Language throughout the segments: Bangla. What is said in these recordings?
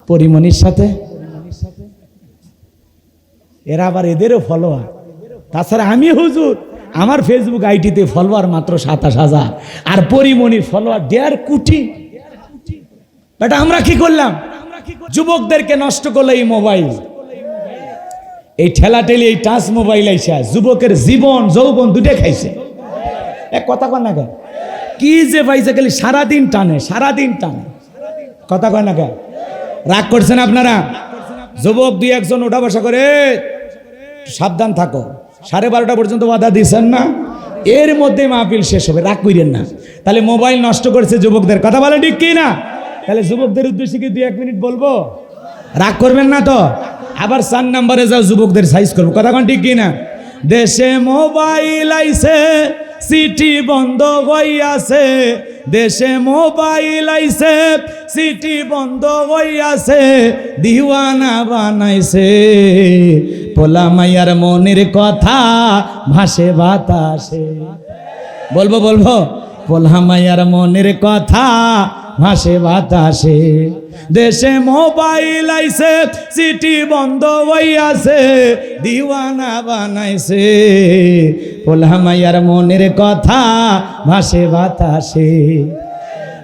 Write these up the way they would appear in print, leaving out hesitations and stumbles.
পরিমণির সাথে, এরা আবার এদেরও ফলোয়ার। তাছাড়া আমি হুজুর, আমার ফেসবুক আইডিতে ফলোয়ার মাত্র 27,000, আর পরিমণির ফলোয়ার 1.5 কোটি। বাট আমরা কি করলাম? যুবকদেরকে নষ্ট করলো এই মোবাইল, এই ঠেলাঠেলি, এই টাচ মোবাইল আইসা যুবকের জীবন যৌবন দুটো খাইছে। এক কথা কয় না কেন? কি যে পাইছে, খালি সারাদিন টানে, সারাদিন টানে। কথা কয় না কেন? রাগ করছেন আপনারা? যুবক 2-1 ওঠা বসা করে, সাবধান থাকো, 12:30 পর্যন্ত বাধা দিচ্ছেন না, এর মধ্যে মাহফিল শেষ হবে, রাগ করেন না। তাহলে মোবাইল নষ্ট করছে যুবকদের, কথা বলে ঠিক কি না? তাহলে যুবকদের উদ্দেশ্যে কি 2-1 মিনিট বলবো? রাগ করবেন না তো? আবার 4 নম্বরে যাও, যুবকদের সাইজ করবো, কথা কোন ঠিক কি না? দেশে মোবাইল আইছে, সিটি বন্ধ হইয়াছে, দেশে মোবাইল আইছে, সিটি বন্ধ হইয়াছে, দিওয়ানা বানাইছে, পোলা মাইয়ার মনের কথা ভাসে বাতাসে। বলবো বলবো, পোলা মাইয়ার মনের কথা ভাসে বাতাসে, দেশে মোবাইল আইছে, সিটি বন্ধ হইয়াছে, দিওয়ানা বানাইছে, পোলা মাইয়ার মনের কথা ভাসে বাতাসে।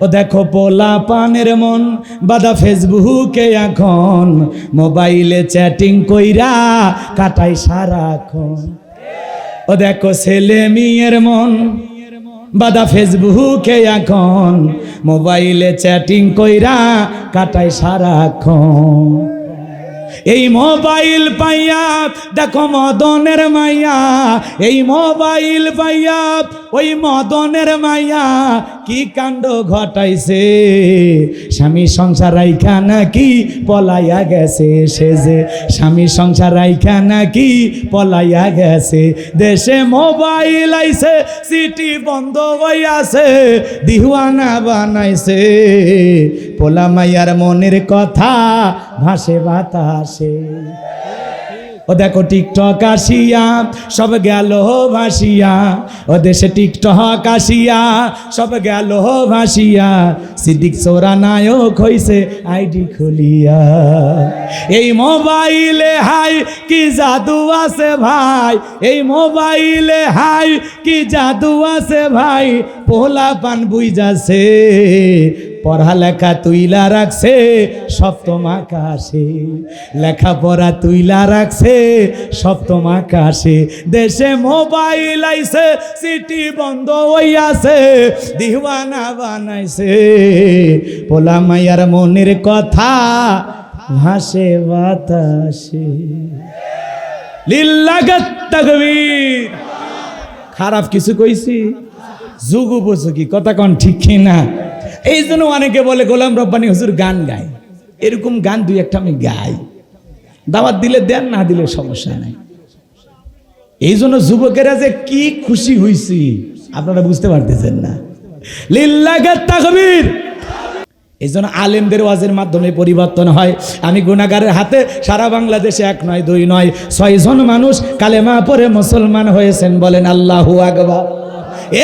ও দেখো পোলা পানের মন বাদা ফেসবুকে এখন, মোবাইলে চ্যাটিং কইরা কাটাই সারাক্ষণ। ও দেখো ছেলে মেয়ের মন বাদা ফেসবুকে এখন, মোবাইলে চ্যাটিং কইরা কাটাই সারাক্ষণ। এই মোবাইল পাইয়া দেখো মদনের মাইয়া, এই মোবাইল পাইয়া ওই মদনের মাইয়া কি কাণ্ড ঘটাইছে, স্বামী সংসার রাইখা নাকি পলাইয়া গেছে, সে যে স্বামী সংসার রাইখা নাকি পলাইয়া গেছে, দেশে মোবাইল আইছে, সিটি বন্ধ হইয়াছে, দিওয়ানা বানাইছে, পোলা মাইয়ার মনের কথা ভাসে বাতাসে। ও দেখো টিকটক আসিয়া সব গেল ভাসিয়া, ও দেশে টিকটক আসিয়া সব গেল ভাসিয়া, সিদ্দিক চোরা নায়ক হইছে আইডি খুলিয়া। এই মোবাইলে হাই কি জাদু আছে ভাই, এই মোবাইলে হাই কি জাদু আছে ভাই, পোলা পান বুইজাছে, পড়ালেখা তুইলা রাখছে সপ্তম আকাশে, লেখাপড়া তুইলা রাখছে সপ্তম আকাশে, দেশে মোবাইল আইছে, সিটি বন্ধ হইয়াছে, দিওয়ানা বানাইছে, পোলা মাইয়ার মনের কথা ভাসে বাতাসে। লিল্লাহিত তাকবীর। খারাপ কিছু কইছি? যুগ উপযোগী, কথা কোন ঠিক না? এই জন্য অনেকে বলে গোলাম রব্বানী হুজুর গান গায়, এরকম গান 2-1টা আমি গাই, দাওয়াত দিলে দেন, না দিলে সমস্যা নাই। এই জন্য যুবকেরা যে কি খুশি হইছি আপনারা বুঝতে পারতেছেন না। লিল্লাহিত তাকবীর। এই জন্য আলেমদের ওয়াজের মাধ্যমে পরিবর্তন হয়। আমি গুনাহগারের হাতে সারা বাংলাদেশে 1 নয় 2 নয় 6 জন মানুষ কালেমা পড়ে মুসলমান হয়েছেন, বলেন আল্লাহু আকবার।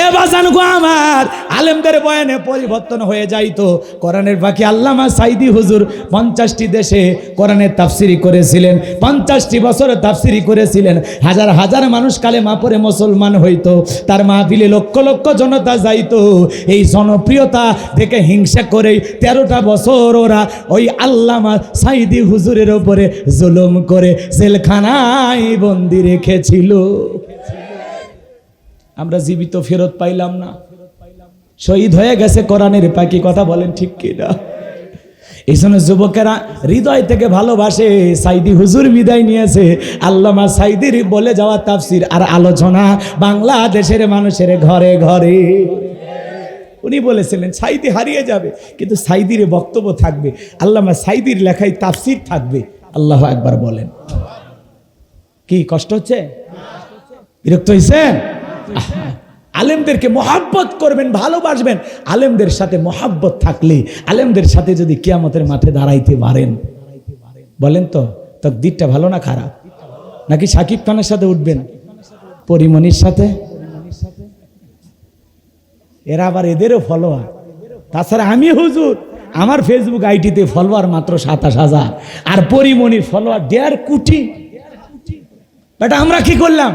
এ বাজান গো আমার, আলেমদের বয়ানে পরিবর্তন হয়ে যাইতো। কোরআনের পাখি আল্লামা সাইদি হুজুর 50টি দেশে কোরআনের তাফসিরি করেছিলেন, 50টি বছর তাফসিরি করেছিলেন, হাজার হাজার মানুষ কালেমা পড়ে মুসলমান হইতো, তার মাহফিলে লক্ষ লক্ষ জনতা যাইতো। এই জনপ্রিয়তা থেকে হিংসা করে 13টা বছর ওরা ওই আল্লামা সাইদি হুজুরের উপরে জুলুম করে জেলখানায় বন্দি রেখেছিল। আমরা জীবিত ফেরত পাইলাম না, শহীদ হয়ে গেছে কোরআনের পাখি, কথা বলেন ঠিক কিনা? এই জন্য যুবকেরা হৃদয় থেকে ভালোবাসে। সাইদি হুজুর বিদায় নিয়েছে, আল্লামা সাইদির বলে যাওয়া তাফসির আর আলোচনা বাংলাদেশের মানুষের ঘরে ঘরে। উনি বলেছিলেন সাইদি হারিয়ে যাবে, কিন্তু সাইদির বক্তব্য থাকবে, আল্লামা সাইদির লেখায় তাফসির থাকবে। আল্লাহু আকবার বলেন। কি কষ্ট হচ্ছে? বিরক্ত হয়েছেন? আলেমদেরকে মহাব্বত করবেন, ভালোবাসবেন। আলেমদের সাথে মহাব্বত থাকলে, আলেমদের সাথে যদি কিয়ামতের মাঠে দাঁড়াইতে পারেন, বলেন তো তাকদীরটা ভালো না খারাপ? নাকি সাকিব খানের সাথে উঠবেন, পরিমণির সাথে? এরা আবার এদেরও ফলোয়ার। তাছাড়া আমি হুজুর, আমার ফেসবুক আইডিতে ফলোয়ার মাত্র 27,000 আর পরিমণির ফলোয়ার 1.5 কোটি। বেটা আমরা কি করলাম?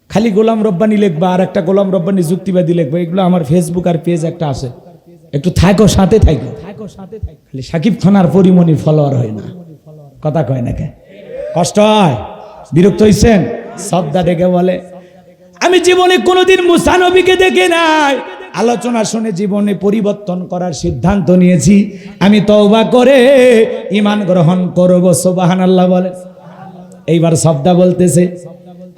খালি গোলাম রব্বানি লিখবা আর একটা গোলাম রব্বানি যুক্তিবাদী লিখবা, এগুলো আমার ফেসবুক আর পেজ একটা আছে, একটু থাকো সাথে থাকো। খালি সাকিব খান আর পরিমণির ফলোয়ার হয় না, কথা কয় না কে? কষ্ট হয়, বিরক্ত হইছেন? শ্রদ্ধা ডেকে বলে আমি জীবনে কোনোদিন মুসা নবীকে দেখি নাই, আলোচনা শুনে জীবনে পরিবর্তন করার সিদ্ধান্ত নিয়েছি, আমি তওবা করে ঈমান গ্রহণ করব। সুবহানাল্লাহ বলে। এইবার শ্রদ্ধা বলতেছে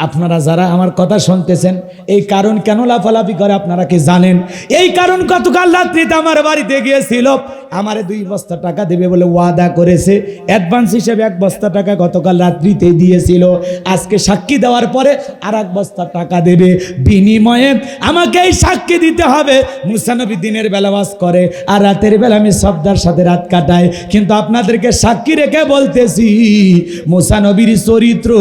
আপনারা যারা আমার কথা শুনতেছেন এই কারণ কেন লাফালাফি করে আপনারা কি জানেন? এই কারণ গতকাল রাত্রিতে আমার বাড়িতে গিয়েছিল, আমারে 2 বস্তা টাকা দেবে বলে ওয়াদা করেছে, অ্যাডভান্স হিসেবে 1 বস্তা টাকা গতকাল রাত্রিতে দিয়েছিল, আজকে সাক্ষী দেওয়ার পরে আর 1 বস্তা টাকা দেবে, বিনিময়ে আমাকে এই সাক্ষী দিতে হবে মুসা নবী দিনের বেলা ওয়াজ করে আর রাতের বেলা আমি শ্রদ্ধার সাথে রাত কাটাই। কিন্তু আপনাদেরকে সাক্ষী রেখে বলতেছি মুসা নবীর চরিত্র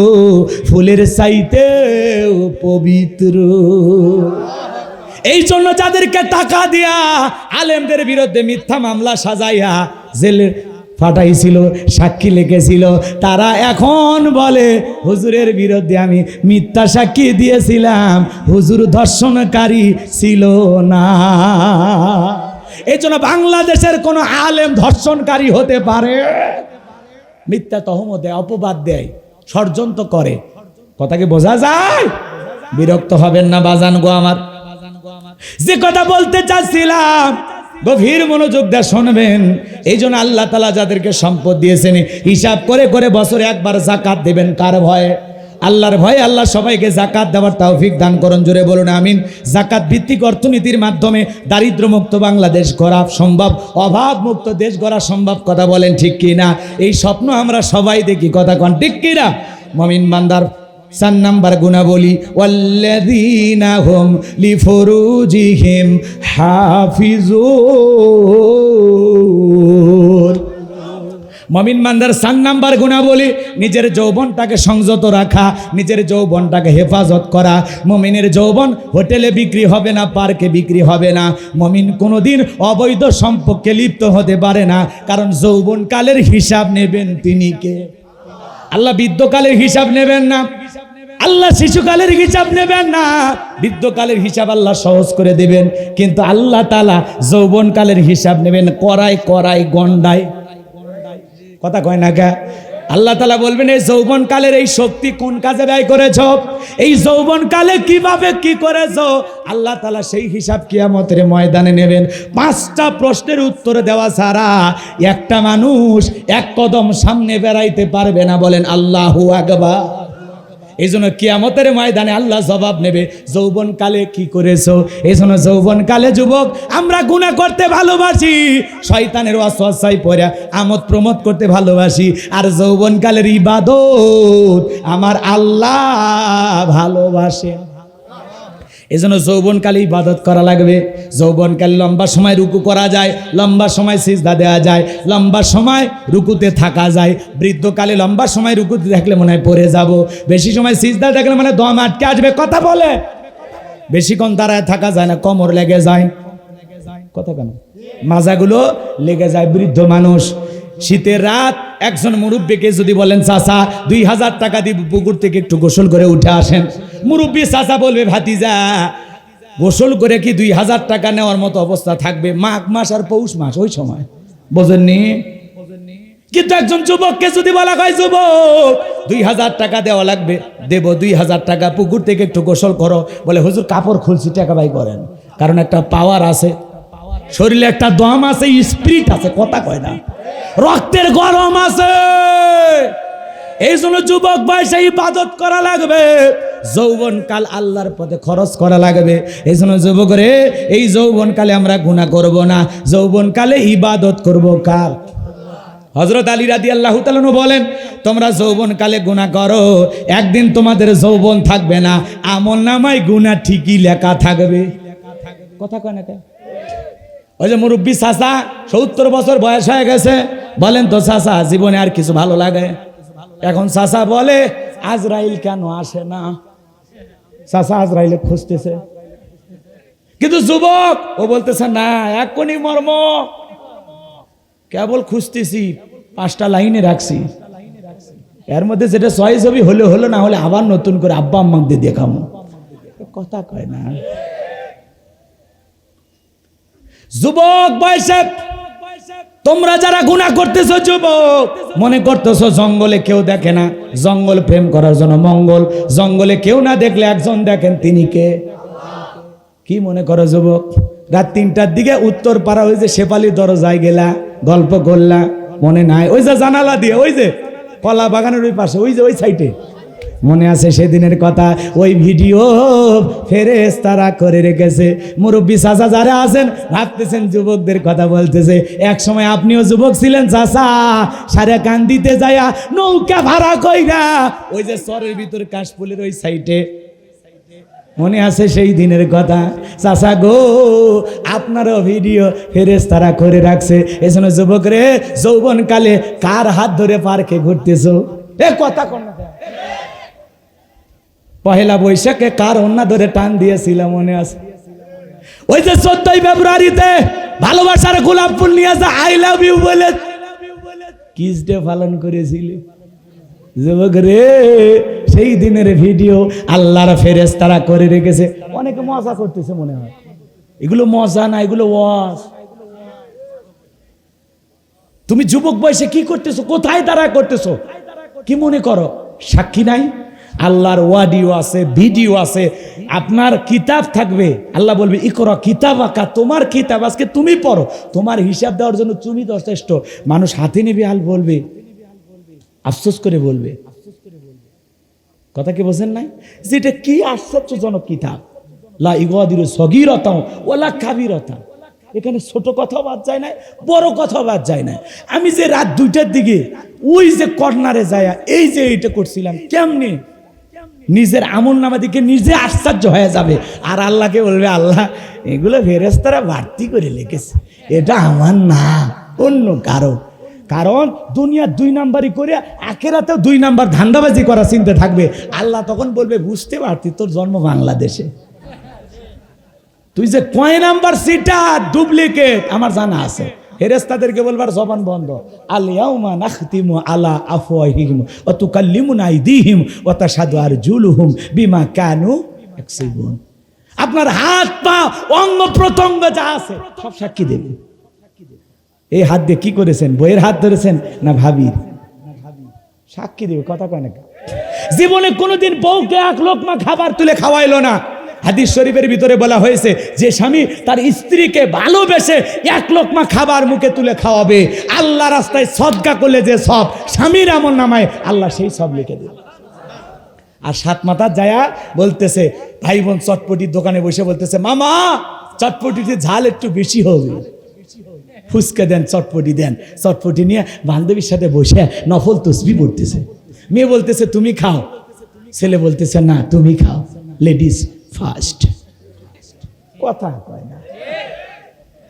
ফুলের চাইতেও পবিত্র। এই জন্য যাদেরকে টাকা দিয়া আলেমদের বিরুদ্ধে মিথ্যা মামলা সাজাইয়া জেলে ফাটাইছিল, সাক্ষী লিখেছিল, তারা এখন বলে হুজুরের বিরুদ্ধে আমি মিথ্যা সাক্ষী দিয়েছিলাম, হুজুর ধর্ষণকারী ছিল না। এই জন্য বাংলাদেশের কোন আলেম ধর্ষণকারী হতে পারে? মিথ্যা তহমত দেয়, অপবাদ দেয়, ষড়যন্ত্র করে। কথা কি বোঝা যায়? বিরক্ত হবেন না বাজান গো আমার। যে কথা বলতে চাচ্ছিলাম গভীর মনোযোগ দিয়ে শুনবেন। এই জন্য আল্লাহ তাআলা যাদেরকে সম্পদ দিয়েছেন হিসাব করে করে বছরে একবার যাকাত দেবেন। কার ভয়ে? আল্লাহর ভয়ে। আল্লাহ সবাইকে যাকাত দেওয়ার তৌফিক দান করুন, জোরে বলুন আমিন। যাকাত ভিত্তিক অর্থনীতির মাধ্যমে দারিদ্র মুক্ত বাংলাদেশ গড়া সম্ভব, অভাব মুক্ত দেশ গড়া সম্ভব। কথা বলেন ঠিক কি না? এই স্বপ্ন আমরা সবাই দেখি, কথা কন ঠিক কি না? মুমিন বান্দার 4 নাম্বার গুণাবলী ওয়াল্লাযীনা হুম লিফুরুজিহিম হাফিজুন। মুমিন বান্দার 4 নাম্বার গুণাবলী নিজের যৌবনটাকে সংযত রাখা, নিজের যৌবনটাকে হেফাজত করা। মুমিনের যৌবন হোটেলে বিক্রি হবে না, পার্কে বিক্রি হবে না। মুমিন কোনোদিন অবৈধ সম্পর্কে লিপ্ত হতে পারে না, কারণ যৌবনকালের হিসাব নেবেন তিনি কে? আল্লাহ বৃদ্ধকালের হিসাব নেবেন না, আল্লাহ শিশুকালের হিসাব নেবেন না, বৃদ্ধকালের হিসাব আল্লাহ সহজ করে দেবেন। কিন্তু আল্লাহ তাআলা যৌবনকালের হিসাব নেবেন করায় করায় গন্ডায়। কথা কয় না কে? আল্লাহ তাআলা বলবেন এই যৌবনকালের এই শক্তি কোন কাজে ব্যয় করেছো, এই যৌবনকালে কিভাবে কি করেছো, আল্লাহ তাআলা সেই হিসাব কিয়ামতের ময়দানে নেবেন। 5টা প্রশ্নের উত্তর দেওয়া ছাড়া একটা মানুষ 1 কদম সামনে বেড়াইতে পারবে না। বলেন আল্লাহু আকবার। এই জন্য কিয়ামতের ময়দানে আল্লাহ জবাব নেবে যৌবনকালে কি করেছো। এই জন্য যৌবনকালে যুবক আমরা গুনাহ করতে ভালোবাসি, শয়তানের ওয়াসওয়াসায় পড়ে আমোদ প্রমোদ করতে ভালোবাসি, আর যৌবনকালের ইবাদত আমার আল্লাহ ভালোবাসে। এই জন্য যৌবনকালে ইবাদত করা লাগবে। যৌবনকালে লম্বা সময় রুকু করা যায়, লম্বা সময় সিজদা দেওয়া যায়, লম্বা সময় রুকুতে থাকা যায়। বৃদ্ধকালে লম্বা সময় রুকুতে থাকলে মনে হয় পড়ে যাব, বেশি সময় সিজদা থাকলে মানে দম আটকে আসবে। কথা বলে বেশিক্ষণ দাঁড়ায় থাকা যায় না, কোমর লেগে যায়। কথা কেন? মাজাগুলো লেগে যায়। বৃদ্ধ মানুষ, শীতের রাত একজন মুরব্বীকে যদি বলেন চাচা 2000 টাকা দিব পুকুর থেকে একটু গোসল করে উঠে আসেন, মুরব্বী চাচা বলবে ভাতিজা গোসল করে কি 2000 টাকা নেওয়ার মতো অবস্থা থাকবে? মাঘ মাস আর পৌষ মাস ওই সময়, বোঝেননি? কিন্তু একজন যুবককে যদি বলা হয় যুবক 2000 টাকা দেওয়া লাগবে, দেব 2000 টাকা, পুকুর থেকে একটু গোসল করো, বলে হুজুর কাপড় খুলছি টাকা বাই করেন। কারণ একটা পাওয়ার আছে, শরীরে একটা দম আছে, স্পিরিট আছে। কথা কয় না? রক্তের গরম আছে। এই জন্য যুবক বয়সে ইবাদত করা লাগবে, যৌবনকাল আল্লাহর পথে খরচ করা লাগবে। এই জন্য যুবক রে, এই যৌবনকালে আমরা গুনাহ করব না, যৌবনকালে ইবাদত করব কার? হযরত আলী রাদিয়াল্লাহু তাআলা বলেন তোমরা যৌবনকালে গুনাহ করো, একদিন তোমাদের যৌবন থাকবে না, আমলনামায় গুনাহ ঠিকই লেখা থাকবে। কথা কয় না? ওই যে মুরব্বী চাচা 70 বছর বয়স হয়ে গেছে, বলেন তো চাচা জীবনে আর কিছু ভালো লাগে? এখন চাচা বলে আজরাইল কেন আসে না? চাচা আজরাইলে খুঁজতেছে, কিন্তু যুবক ও বলতেছে না, এখনই মর্ম, কেবল খুঁজতেছি, 5টা লাইনে রাখছি, এর মধ্যে যেটা চয়েস হবে হলে হলো, না হলে আবার নতুন করে আব্বা আম্মাকে দিয়ে দেখাবো। কথা কয় না। যুবক বয়সে তোমরা যারা গুনাহ করতেছো, যুবক মনে করতেছো জঙ্গলে কেউ দেখে না, জঙ্গল প্রেম করার জন্য মঙ্গল, জঙ্গলে কেউ না দেখলে একজন দেখেন, তিনি কে? কি মনে করো যুবক? রাত 3টার দিকে উত্তর পাড়া ওই যে শেফালি দরজায় গেলা, গল্প করলা, মনে নাই? ওই যে জানালা দিয়ে, ওই যে কলা বাগানের ওই পাশে, ওই যে ওই সাইডে, মনে আছে সেদিনের কথা? ওই ভিডিও ফেরেশতারা করে রেখেছে। মুরব্বী চাচা যারা আছেন ভাবতেছেন যুবকদের কথা বলতেছে, এক সময় আপনিও যুবক ছিলেন চাচা, সারা কান্দিতে যায়া নৌকা ভাড়া কইরা ওই যে চরের ভিতর কাশফুলের ওই সাইডে, মনে আছে সেই দিনের কথা? চাচা গো, আপনারও ভিডিও ফেরেশতারা করে রাখছে। এজন্য যুবক রে, যৌবন কালে কার হাত ধরে পার্কে ঘুরতেছো? এ কথা কোন না, পহেলা বৈশাখে কার ওন্না ধরে টান দিয়েছিল, মনে আছে? ওই যে 14ই ফেব্রুয়ারিতে ভালোবাসার গোলাপ ফুল নিয়ে যা আই লাভ ইউ বলে কিস ডে পালন করেছিল। যুবক রে, সেই দিনের ভিডিও আল্লাহর ফেরেশতারা করে রেখেছে। অনেকে মজা করতেছে মনে হয়, এগুলো মজা না, এগুলো ওয়াজ। তুমি যুবক বয়সে কি করতেছো? কোথায় দাঁড়া করতেছো? কি মনে করো সাক্ষী নাই? আল্লাহর ওয়াডিও আছে, ভিডিও আছে, আপনার কিতাব থাকবে। আল্লাহ বলবে ইকরা কিতাবাকা, তোমার কিতাব আজকে তুমি পড়ো, তোমার হিসাব দেওয়ার জন্য তুমি যথেষ্ট। মানুষ হাতে নেবে আল বলবে, আফসোস করে বলবে। কথা কি বোঝেন নাই? যে এটা কি আশ্চর্যজনক কিতাব, লা ইগাদিরু সগীরাতাও ওয়ালা কাবীরাতাও, এখানে ছোট কথা বাদ যায় না, বড় কথা বাদ যায় না। আমি যে রাত 2টার দিকে ওই যে কর্নারে যায় এই যে এইটা করছিলাম, কেমনে নিজের আমল নামা দিকে নিজে আশ্চর্য হয়ে যাবে, আর আল্লাহকে বলবে আল্লাহ এগুলো ফেরেশতারা বাড়তি করে লিখেছে, এটা আমার না, অন্য কারো। কারণ দুনিয়া 2 নাম্বারই করে আখিরাতেও 2 নাম্বার ধান্দাবাজি করা চিন্তা থাকবে। আল্লাহ তখন বলবে বুঝতে পারতি তোর জন্ম বাংলাদেশে, তুই যে কয় নাম্বার সিটার ডুপ্লিকেট আমার জানা আছে। ফেরেশতাদেরকে বলবার জবান বন্ধ, আল ইয়াউমা নাখতিমু আলা আফওয়াহিহিম ওয়া তুকাল্লিমুনা আইদিহিম ওয়া তাশহাদু আরজুলুহুম বিমা কানু ইয়াকসিবুন। আপনার হাত পা অঙ্গ প্রত্যঙ্গ যা আছে সব সাক্ষী দেবে। এই হাত দিয়ে কি করেছেন? বইয়ের হাত ধরেছেন না ভাবির? সাক্ষী দেবে। কথা কয় না? জীবনে কোনোদিন বউকে 1 লোকমা খাবার তুলে খাওয়াইলো না। হাদিস শরীফের ভিতরে বলা হয়েছে যে স্বামী তার স্ত্রীকে ভালোবেসে 1 লোকমা খাবার মুখে তুলে খাওয়াবে, আল্লাহ রাস্তায় সদকা করলে যে সব স্বামীর আমল নামায় আল্লাহ সেই সব লিখে দেবে। আর 7 মাথা যায়া বলতেছে, ভাই বোন চটপটির দোকানে বসে বলতেছে, মামা চটপটিতে ঝাল একটু বেশি হবে, ফুচকা দেন, চটপটি দেন। চটপটি নিয়ে বান্ধবীর সাথে বসে নফল তসবিহ পড়তেছে। মেয়ে বলতেছে তুমি খাও, ছেলে বলতেছে না তুমি খাও, লেডিস ফার্স্ট। কথা কয় না।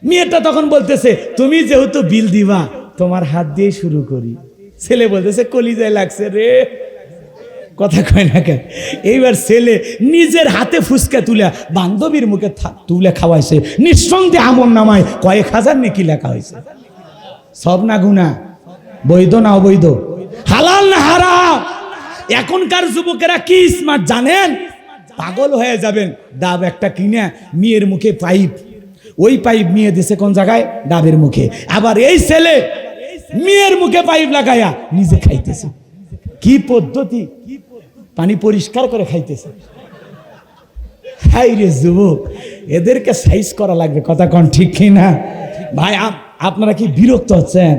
মেয়েটা তখন বলতেছে তুমি যেহেতু বিল দিবা তোমার হাত দিয়ে শুরু করি। ছেলে বলতেছে কলিজায় লাগছে রে। কথা কয় না কেন? এইবার ছেলে নিজের হাতে ফুসকা তুলে বান্ধবীর মুখে তুলে খাওয়াইছে। নিঃসন্দেহে আমল নামায় কয়েক হাজার নেকি লেখা হয়েছে। সব না গুনাহ? বৈধ না অবৈধ? হালাল না হারাম? এখনকার যুবকেরা কি স্মার্ট জানেন? পাগল হয়ে যাবেন। ডাব একটা কিনে মেয়ের মুখে পাইপ, ওই পাইপ মেয়ে দিছে কোন জায়গায়? ডাবের মুখে। আবার এই ছেলে মেয়ের মুখে পাইপ লাগায়া নিজে খাইতেছে। কি পদ্ধতি! পানি পরিষ্কার করে খাইতেছে। হাই রে যুবক, এদেরকে সাইজ করা লাগবে। কথা কোন ঠিক কি না ভাই? আপনারা কি বিরক্ত হচ্ছেন?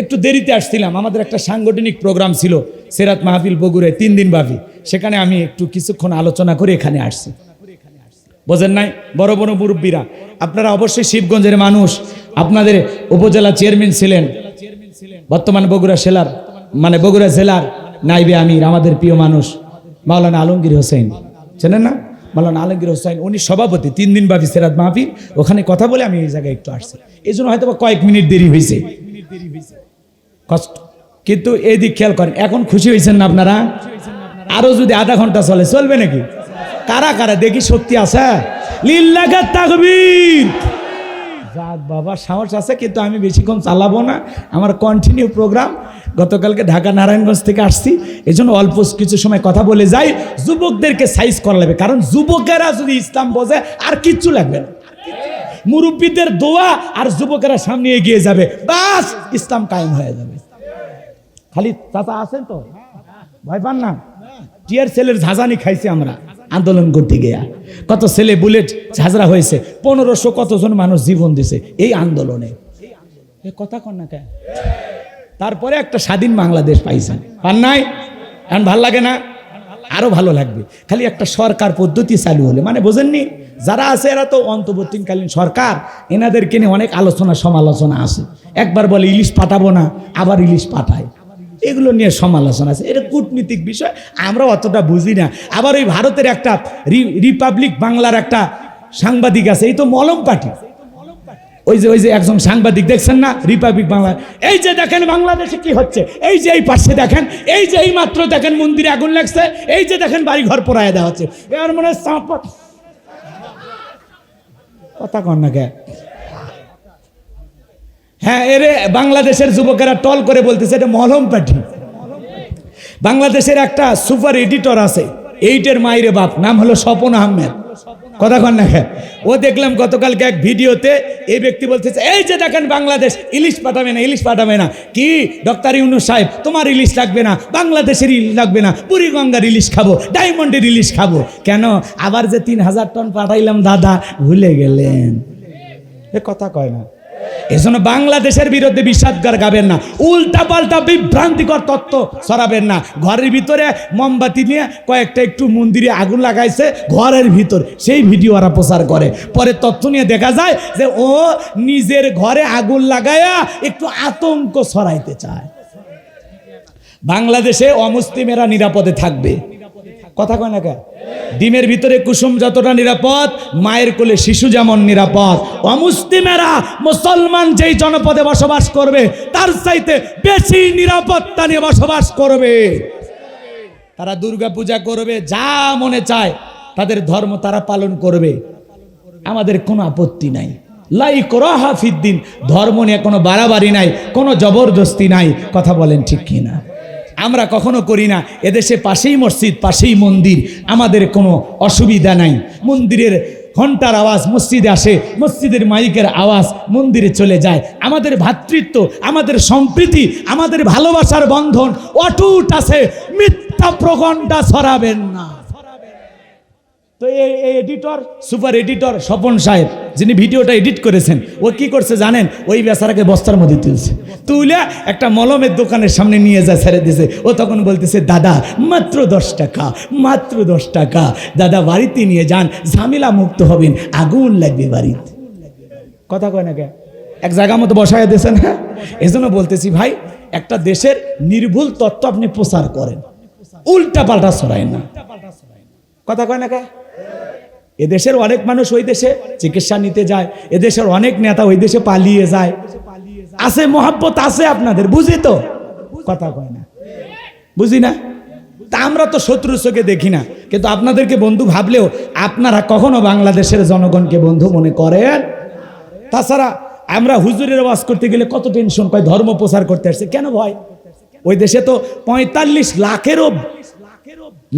একটু দেরিতে আসছিলাম, আমাদের একটা সাংগঠনিক প্রোগ্রাম ছিল সেরাত মাহফিল বগুড়ায় 3 দিন ব্যাপী। সেখানে আমি একটু কিছুক্ষণ আলোচনা করে এখানে আসছি। বোঝেন নাই? বড় বড় মুরব্বীরা, আপনারা অবশ্যই শিবগঞ্জের মানুষ, আপনাদের উপজেলা চেয়ারম্যান ছিলেন, বর্তমান বগুড়া জেলার নাইবে আমির, আমাদের প্রিয় মানুষ মাওলানা আলমগীর হোসেন, চেনেন না? মাওলানা আলমগীর হোসেন উনি সভাপতি 3 দিন ব্যাপী সেরাত মাহফিল। ওখানে কথা বলে আমি এই জায়গায় একটু আসছি, এই জন্য হয়তো কয়েক মিনিট দেরি হয়েছে, কষ্ট। কিন্তু এই দিক খেয়াল করেন, এখন খুশি হয়েছেন না আপনারা? আরো যদি আধা ঘন্টা চলে চলবে নাকি? কারা কারা দেখি শক্তি আছে? লিল্লাহি তাকবীর। যাক বাবা, সাহস আছে, কিন্তু আমি বেশিক্ষণ চালাবো না, আমার কন্টিনিউ প্রোগ্রাম। গতকালকে ঢাকা নারায়ণগঞ্জ থেকে আসছি, এই জন্য অল্প কিছু সময় কথা বলে যাই। যুবকদেরকে সাইজ করা লাগবে, কারণ যুবকেরা যদি ইসলাম বোঝে আর কিচ্ছু লাগবে না। মুরব্বীদের দোয়া আর যুবকেরা সামনে এগিয়ে যাবে, বাস ইসলাম কায়েম হয়ে যাবে। খালি চাচা আছেন তো, ভয় পান না। টিয়ার সেলের ঝাঁঝানি খাইছি আমরা আন্দোলন করতে গিয়া। কত ছেলে বুলেট ঝাঁঝরা হয়েছে, 1500 কতজন মানুষ জীবন দিছে এই আন্দোলনে। কথা কন না কে? তারপরে একটা স্বাধীন বাংলাদেশ পাইছেন, পান নাই? এখন ভাল লাগে না? আরো ভালো লাগবে। খালি একটা সরকার পদ্ধতি চালু হলে, মানে বোঝেননি, যারা আছে এরা তো অন্তর্বর্তীকালীন সরকার, এনাদেরকে নিয়ে অনেক আলোচনা সমালোচনা আছে। একবার বলে ইলিশ পাঠাবো না, আবার ইলিশ পাঠায়, এগুলো নিয়ে সমালোচনা আছে। এটা কূটনীতিক বিষয়, আমরা অতটা বুঝি না। আবার ওই ভারতের একটা রিপাবলিক বাংলার একটা সাংবাদিক আছে, এই তো মলম পার্টি। ওই যে একজন সাংবাদিক দেখছেন না রিপাবলিক বাংলা, এই যে দেখেন বাংলাদেশে কি হচ্ছে, এই যে এই পাশে দেখেন, এই যে এই মাত্র দেখেন মন্দিরে আগুন লাগছে, এই যে দেখেন বাড়ি ঘর পোড়ায় দেওয়া হচ্ছে। এর মনে কথা কন না কে? হ্যাঁ, এরে বাংলাদেশের যুবকেরা টল করে বলতেছে এটা মলম পার্টি। বাংলাদেশের একটা সুপার এডিটর আছে, 8-এর মায়ের বাপ, নাম হলো স্বপন আহমেদ। কথা কন না কে? ও দেখলাম গতকালকে এক ভিডিওতে এই ব্যক্তি বলতেছে, এই যে দেখেন বাংলাদেশ ইলিশ পাঠাবে না, ইলিশ পাঠাবে না। কি ডক্টর ইউনূস সাহেব, তোমার ইলিশ লাগবে না, বাংলাদেশের ইলিশ লাগবে না, বুড়িগঙ্গার ইলিশ খাবো, ডায়মন্ডের ইলিশ খাবো। কেন? আবার যে 3000 টন পাঠাইলাম দাদা, ভুলে গেলেন? এ কথা কয় না। এজন্য বাংলাদেশের বিরুদ্ধে বিষাদগার গাবেন না, উল্টা পাল্টা বিভ্রান্তিকর তত্ত্ব ছড়াবেন না। ঘরের ভিতরে মোমবাতি নিয়ে কয়েকটা একটু মন্দিরে আগুন লাগাইছে ঘরের ভিতর, সেই ভিডিও ওরা প্রচার করে। পরে তথ্য নিয়ে দেখা যায় যে ও নিজের ঘরে আগুন লাগায়া একটু আতঙ্ক ছড়াইতে চায়। বাংলাদেশে অমুসলিমেরা নিরাপদে থাকবে। কথা কয় না কে? ডিমের ভিতরে কুসুম যতটা নিরাপদ, মায়ের কোলে শিশু যেমন নিরাপদ। অমুসলিমেরা মুসলমান যেই জনপদে বসবাস করবে তার চাইতে বেশি নিরাপত্তা নিয়ে বসবাস করবে। তারা দুর্গা পূজা করবে, যা মনে চায় তাদের ধর্ম তারা পালন করবে, আমাদের কোনো আপত্তি নাই। লা ইকরাহা ফিদ্দিন, ধর্ম নিয়ে কোনো বাড়াবাড়ি নাই, কোনো জবরদস্তি নাই। কথা বলেন ঠিক কিনা? আমরা কখনো করি না। এদেশে পাশেই মসজিদ, পাশেই মন্দির, আমাদের কোনো অসুবিধা নাই। মন্দিরের ঘন্টার আওয়াজ মসজিদে আসে, মসজিদের মাইকের আওয়াজ মন্দিরে চলে যায়। আমাদের ভ্রাতৃত্ব, আমাদের সম্প্রীতি, আমাদের ভালোবাসার বন্ধন অটুট আছে। মিথ্যা প্রগণ্ডা ছড়াবেন না। তো এই এডিটর, সুপার এডিটর স্বপন সাহেব, যিনি ভিডিওটা এডিট করেছেন, ও কি করছে জানেন? ওই বেচারাকে বস্তার মধ্যে তুলছে, তুলে একটা মলমের দোকানের সামনে নিয়ে যায়, ছেড়ে দিয়েছে। ও তখন বলতেছে, দাদা মাত্র 10 টাকা, মাত্র 10 টাকা, দাদা বাড়িতে নিয়ে যান, ঝামেলা মুক্ত হবেন, আগুন লাগবে বাড়িতে। কথা কয় না কে? এক জায়গা মতো বসায় দিয়েছেন। হ্যাঁ, এই জন্য বলতেছি ভাই, একটা দেশের নির্ভুল তত্ত্ব আপনি প্রচার করেন, উল্টা পাল্টা ছড়ায় না। কথা কয় না কে? এদেশের অনেক মানুষ ওই দেশে চিকিৎসা নিতে যায়, এদেশের অনেক নেতা ওই দেশে পালিয়ে যায়। আছে মহাব্বত আছে আপনাদের, বুঝি তো? কথা কয় না, বুঝি না? তা আমরা তো শত্রু চোখে দেখি না, কিন্তু আপনাদেরকে বন্ধু ভাবলেও আপনারা কখনো বাংলাদেশের জনগণকে বন্ধু মনে করেন? তাছাড়া আমরা হুজুরের ওয়াজ করতে গেলে কত টেনশন পাই, ধর্ম প্রচার করতে আসছে কেন ভয়? ওই দেশে তো 45 লাখেরও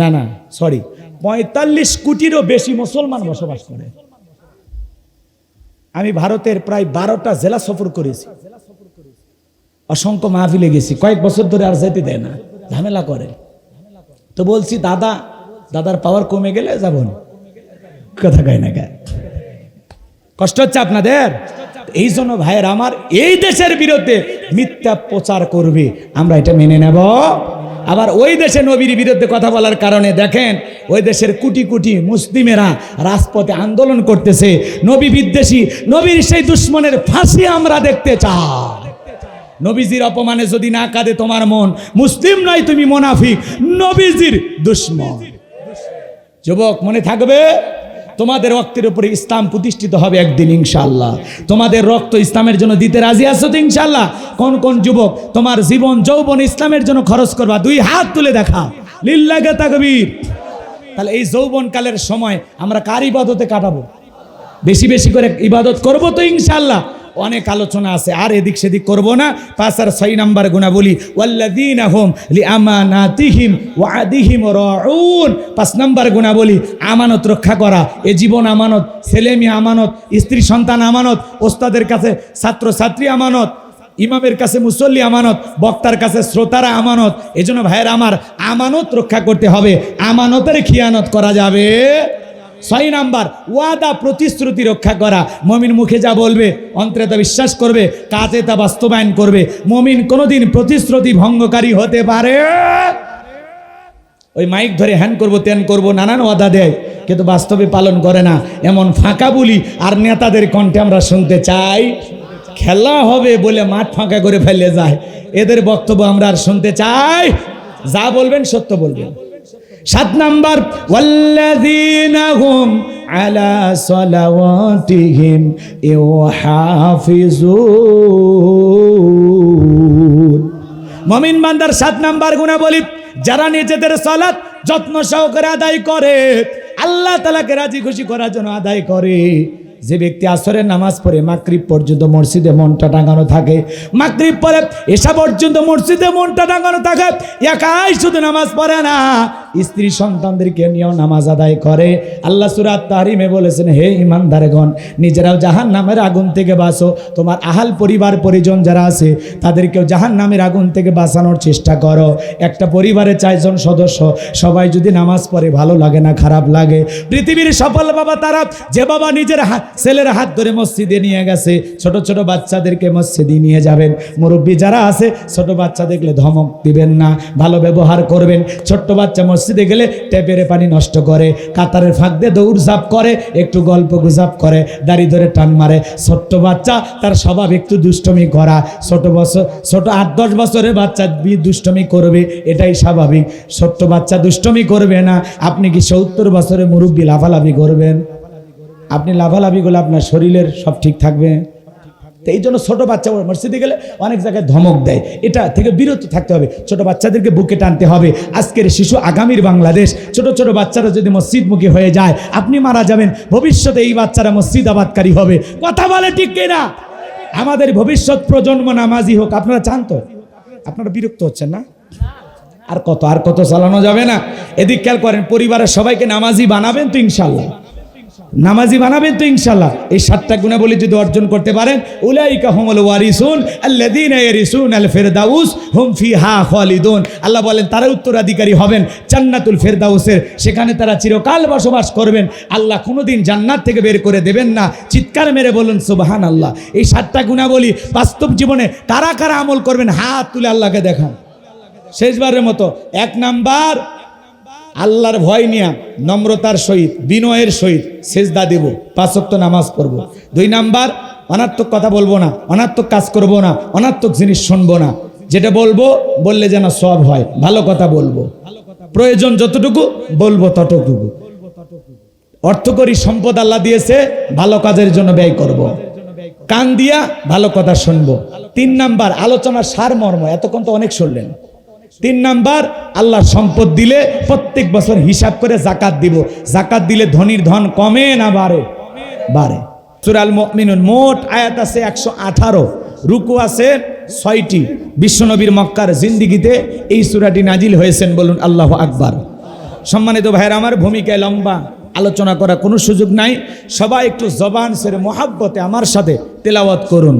না সরি 45 কোটিরও বেশি মুসলমান বসবাস করে। আমি ভারতের প্রায় 12টা জেলা সফর করেছি, অসংখ্য মাহফিলে গেছি, কয়েক বছর ধরে আর যেতে দেয় না, ঝামেলা করে। তো বলছি দাদার পাওয়ার কমে গেলে যাব না। কথা কয় না গায়, কষ্ট হচ্ছে আপনাদের? এই জন্য ভাইয়ের আমার, এই দেশের বিরুদ্ধে মিথ্যা প্রচার করবে, আমরা এটা মেনে নেব। আবার ওই দেশে নবীর বিরুদ্ধে কথা বলার কারণে দেখেন ওই দেশের কোটি কোটি মুসলিমেরা রাজপথে আন্দোলন করতেছে। নবী বিদ্বেষী, নবীর সেই দুশ্মনের ফাঁসি আমরা দেখতে চাই। নবীজির অপমানে যদি না কাঁদে তোমার মন, মুসলিম নয় তুমি মুনাফিক, নবীজির দুশ্মন। যুবক মনে থাকবে, তোমাদের রক্তের উপরে ইসলাম প্রতিষ্ঠিত হবে একদিন ইনশাআল্লাহ। তোমাদের রক্ত ইসলামের জন্য দিতে রাজি আছো তো ইনশাআল্লাহ? কোন কোন যুবক তোমার জীবন যৌবন ইসলামের জন্য খরচ করবা? 2 হাত তুলে দেখা, লিল্লাহি তাকবীর। তাহলে এই যৌবন কালের সময় আমরা কার ইবাদতে কাটাবো? বেশি বেশি করে ইবাদত করব তো ইনশাআল্লাহ। অনেক আলোচনা আছে, আর এদিক সেদিক করব না। 5 আর 6 নাম্বার গুণাবলী, ওয়াল্লাযীনা হুম লিআমানাতিহিম ওয়া আদিহিম রাউন। 5 নাম্বার গুণাবলী, আমানত রক্ষা করা। এ জীবন আমানত, ছেলে মেয়ে আমানত, স্ত্রী সন্তান আমানত, ওস্তাদের কাছে ছাত্র ছাত্রী আমানত, ইমামের কাছে মুসল্লি আমানত, বক্তার কাছে শ্রোতারা আমানত। এজন্য ভাইয়ের আমার, আমানত রক্ষা করতে হবে, আমানতের খিয়ানত করা যাবে। 6 নাম্বার, ওয়াদা প্রতিশ্রুতি রক্ষা করা। মুমিন মুখে যা বলবে, অন্তরে তা বিশ্বাস করবে, কাজে তা বাস্তবায়ন করবে। মুমিন কোনোদিন প্রতিশ্রুতি ভঙ্গকারী হতে পারে? ওই মাইক ধরে হ্যান করব তেন করব নানান ওয়াদা দেয়, কিন্তু বাস্তবে পালন করে না। এমন ফাঁকা বলি আর নেতাদের কণ্ঠে আমরা শুনতে চাই। খেলা হবে বলে মাঠ ফাঁকা করে ফেলে যায়, এদের বক্তব্য আমরা আর শুনতে চাই। যা বলবেন সত্য বলবেন। 7 নাম্বার, ওয়াল্লাযীনা হুম আলা সালাওয়াতিহিম ইউহাফিজুন। মুমিন বান্দার 7 নাম্বার গুণাবলী, যারা নিজেদের সালাত যত্ন সহকারে আদায় করে, আল্লাহ তাআলাকে রাজি খুশি করার জন্য আদায় করে। যে ব্যক্তি আসরের নামাজ পড়ে মাগরিব পর্যন্ত মসজিদে মনটা টাঙানো থাকে, মাগরিব পরে এশা পর্যন্ত মসজিদে মনটা টাঙানো থাকে, একাই শুধু নামাজ পড়ে না, স্ত্রী সন্তানদেরকে নিয়েও নামাজ আদায় করে। আল্লাহ সূরা তাহরিমে বলেছেন, হে ঈমানদারগণ, নিজেরাও জাহান্নামের আগুন থেকে বাঁচো, তোমার আহাল পরিবার পরিজন যারা আছে তাদেরকেও জাহান্নামের আগুন থেকে বাঁচানোর চেষ্টা করো। একটা পরিবারে 4 জন সদস্য, সবাই যদি নামাজ পড়ে ভালো লাগে না, খারাপ লাগে? পৃথিবীর সফল বাবা তারা, যে বাবা নিজের ছেলের হাত ধরে মসজিদে নিয়ে গেছে, ছোট ছোট বাচ্চাদেরকে মসজিদে নিয়ে যাবেন। মুরব্বী যারা আছে, ছোট বাচ্চা দেখলে ধমক দিবেন না, ভালো ব্যবহার করবেন। ছোট্ট বাচ্চা মসজিদে গেলে ট্যাপের পানি নষ্ট করে, কাতারের ফাঁক দিয়ে দৌড়ঝাঁপ করে, একটু গল্প গুজব করে, দাড়ি ধরে টান মারে। ছোট্ট বাচ্চা, তার স্বভাব একটু দুষ্টমি করা। ছোট 8-10 বছরের বাচ্চা দুষ্টমি করবে, এটাই স্বাভাবিক। ছোট্ট বাচ্চা দুষ্টমি করবে না। আপনি কি 70 বছরের মুরব্বী লাফালাফি করবেন? আপনি লাফালাফি করলে আপনার শরীরের সব ঠিক থাকবে? তো এই জন্য ছোট বাচ্চা মসজিদে গেলে অনেক জায়গায় ধমক দেয়, এটা থেকে বিরত থাকতে হবে। ছোট বাচ্চাদেরকে বুকে টানতে হবে। আজকের শিশু আগামীর বাংলাদেশ। ছোট ছোট বাচ্চারা যদি মসজিদমুখী হয়ে যায়, আপনি মারা যাবেন, ভবিষ্যতে এই বাচ্চারা মসজিদ আবাদকারী হবে। কথা বলে ঠিক কিনা? আমাদের ভবিষ্যৎ প্রজন্ম নামাজি হোক। আপনারা চান তো? আপনারা বিরক্ত হচ্ছেন না? আর কত চালানো যাবে না। এদিক খেয়াল করেন, পরিবারের সবাইকে নামাজি বানাবেন তো ইনশাল্লাহ? নামাজি বানাবেন তো ইনশাল্লাহ? এই 7টা গুণাবলী যদি অর্জন করতে পারেন, উলাইকা হুমুল ওয়ারিসুন আল্লাযীনা ইয়ারিসুনাল ফিরদাউস হুম ফিহা খালিদুন। আল্লাহ বলেন, তারা উত্তরাধিকারী হবেন জান্নাতুল ফিরদাউসের, সেখানে তারা চিরকাল বসবাস করবেন। আল্লাহ কোনোদিন জান্নাত থেকে বের করে দেবেন না। চিৎকার মেরে বলুন সুবহানাল্লাহ। এই 7টা গুণাবলী বাস্তব জীবনে কারা কারা আমল করবেন, হাত তুলে আল্লাহকে দেখান। শেষবারের মতো, 1 নাম্বার, আল্লাহর ভয় নিয়া নম্রতার সহিত বিনয়ের সহিত সেজদা দেব, 5 ওয়াক্ত নামাজ পড়ব। 2 নাম্বার, অনার্থক কথা বলবো না, অনার্থক কাজ করব না, অনার্থক জিনিস শুনবো না। যেটা বলবো, বললে যেন সব হয়, ভালো কথা বলবো, প্রয়োজন যতটুকু বলবো ততটুকু। অর্থকরী সম্পদ আল্লাহ দিয়েছে, ভালো কাজের জন্য ব্যয় করব। কান দিয়া ভালো কথা শুনবো। 3 নাম্বার, আলোচনার সারমর্ম। এতক্ষণ তো অনেক শুনলেন। 3 নাম্বার, আল্লাহ সম্পদ দিলে প্রত্যেক বছর হিসাব করে যাকাত দিব। যাকাত দিলে ধনীর ধন কমে না বাড়ে? বাড়ে। সূরা আল মুমিনুন মোট আয়াত আছে 118, রুকু আছে 6টি। বিশ্বনবীর মক্কার জিন্দেগিতে এই সূরাটি নাজিল হয়েছেন। বলুন আল্লাহু আকবার। সম্মানিত ভাইরা আমার, ভূমিকায় লম্বা আলোচনা করা কোনো সুযোগ নাই। সবাই একটু জবান ছেড়ে মোহাব্বতে আমার সাথে তেলাওয়াত করুন।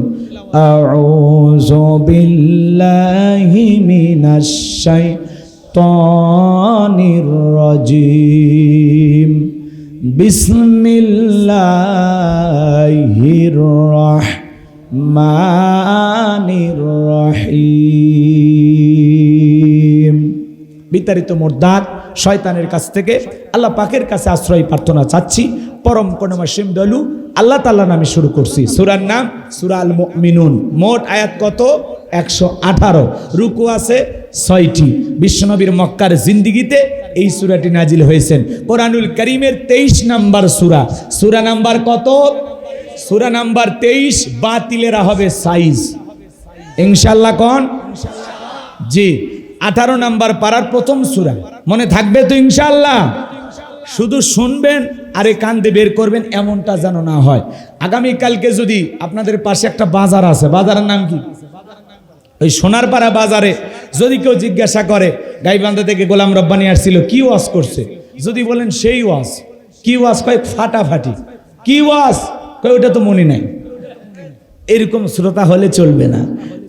আউযু বিল্লাহি মিনাশ শাইতানির রাজিম। বিসমিল্লাহির রাহমানির রহিম। বিতাড়িত মুরদাদ শয়তানের কাছ থেকে আল্লাহ পাকের কাছে আশ্রয় প্রার্থনা চাচ্ছি। পরম করুণাময় দয়ালু আল্লাহ তাআলার নামে শুরু করছি। সূরার নাম সূরা আল মুমিনুন। মোট আয়াত কত? 118। রুকু আছে 6টি। বিশ্বনবীর মক্কার জিন্দেগিতে এই সূরাটি নাজিল হয়েছেন। কোরআনুল কারীমের 23 নাম্বার সূরা। সূরা নাম্বার কত? সূরা নাম্বার 23। বাতিলেরা হবে সাইজ ইনশাআল্লাহ। কোন? জি, 18 নাম্বার পারার প্রথম সূরা। মনে থাকবে তো ইনশাআল্লাহ? শুধু শুনবেন আর এই কান দিয়ে বের করবেন, এমনটা যেন না হয়। আগামীকালকে যদি আপনাদের পাশে একটা বাজার আছে, বাজারের নাম কি? ওই সোনারপাড়া বাজারে যদি কেউ জিজ্ঞাসা করে গাইবান্ধা থেকে গোলাম রব্বানী আসছিল, কি ওয়াজ করছে? যদি বলেন সেই ওয়াজ, কি ওয়াজ কয়? ফাটাফাটি। কি ওয়াজ কয়? ওটা তো মনে নাই। এরকম শ্রোতা হলে চলবে না।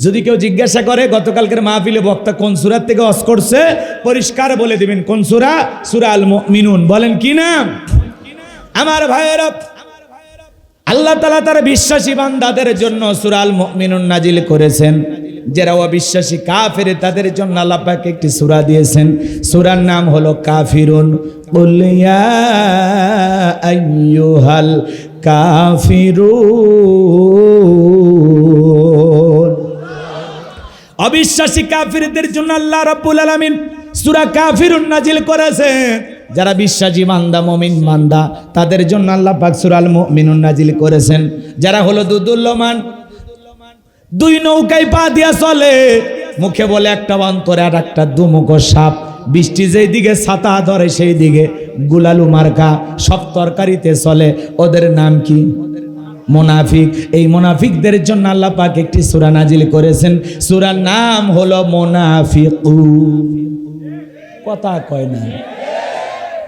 যদি কেউ জিজ্ঞাসা করে গতকালকের মাহফিলে বক্তা কোন সূরা থেকে ওয়াজ করছে, পরিষ্কার বলে দিবেন কোন সূরা? সূরা আল মুমিনুন। বলেন কি নাম? আমার ভাইয়েরা, আল্লাহ তাআলা তার বিশ্বাসী বান্দাদের জন্য সূরা আল মুমিনুন নাজিল করেছেন। যারা অবিশ্বাসী কাফের তাদের জন্য আল্লাহ পাক একটি সূরা দিয়েছেন। সূরার নাম হলো কাফিরুন। কুল ইয়া আইয়ুহাল কাফিরুন। অবিশ্বাসী কাফিরদের জন্য আল্লাহ রাব্বুল আলামিন সূরা কাফিরুন নাজিল করেছেন। যারা বিশ্বাসী বান্দা, মুমিন বান্দা, তাদের জন্য আল্লাহ পাক সূরা আল মুমিনুন নাজিল করেছেন। যারা হলো দুদুল্যমান, দুই নৌকায় পা দিয়া চলে, মুখে বলে একটা, অন্তরে আর একটা, দুমুখ সাপ। বৃষ্টি যেই দিকে ছাতা ধরে সেই দিকে গুলালু মার্কা, সব তরকারিতে চলে। ওদের নাম কি? মুনাফিক। এই মুনাফিকদের জন্য আল্লাহ পাক একটি সূরা নাজিল করেছেন। সূরার নাম হলো মুনাফিকুন। কথা কয় না?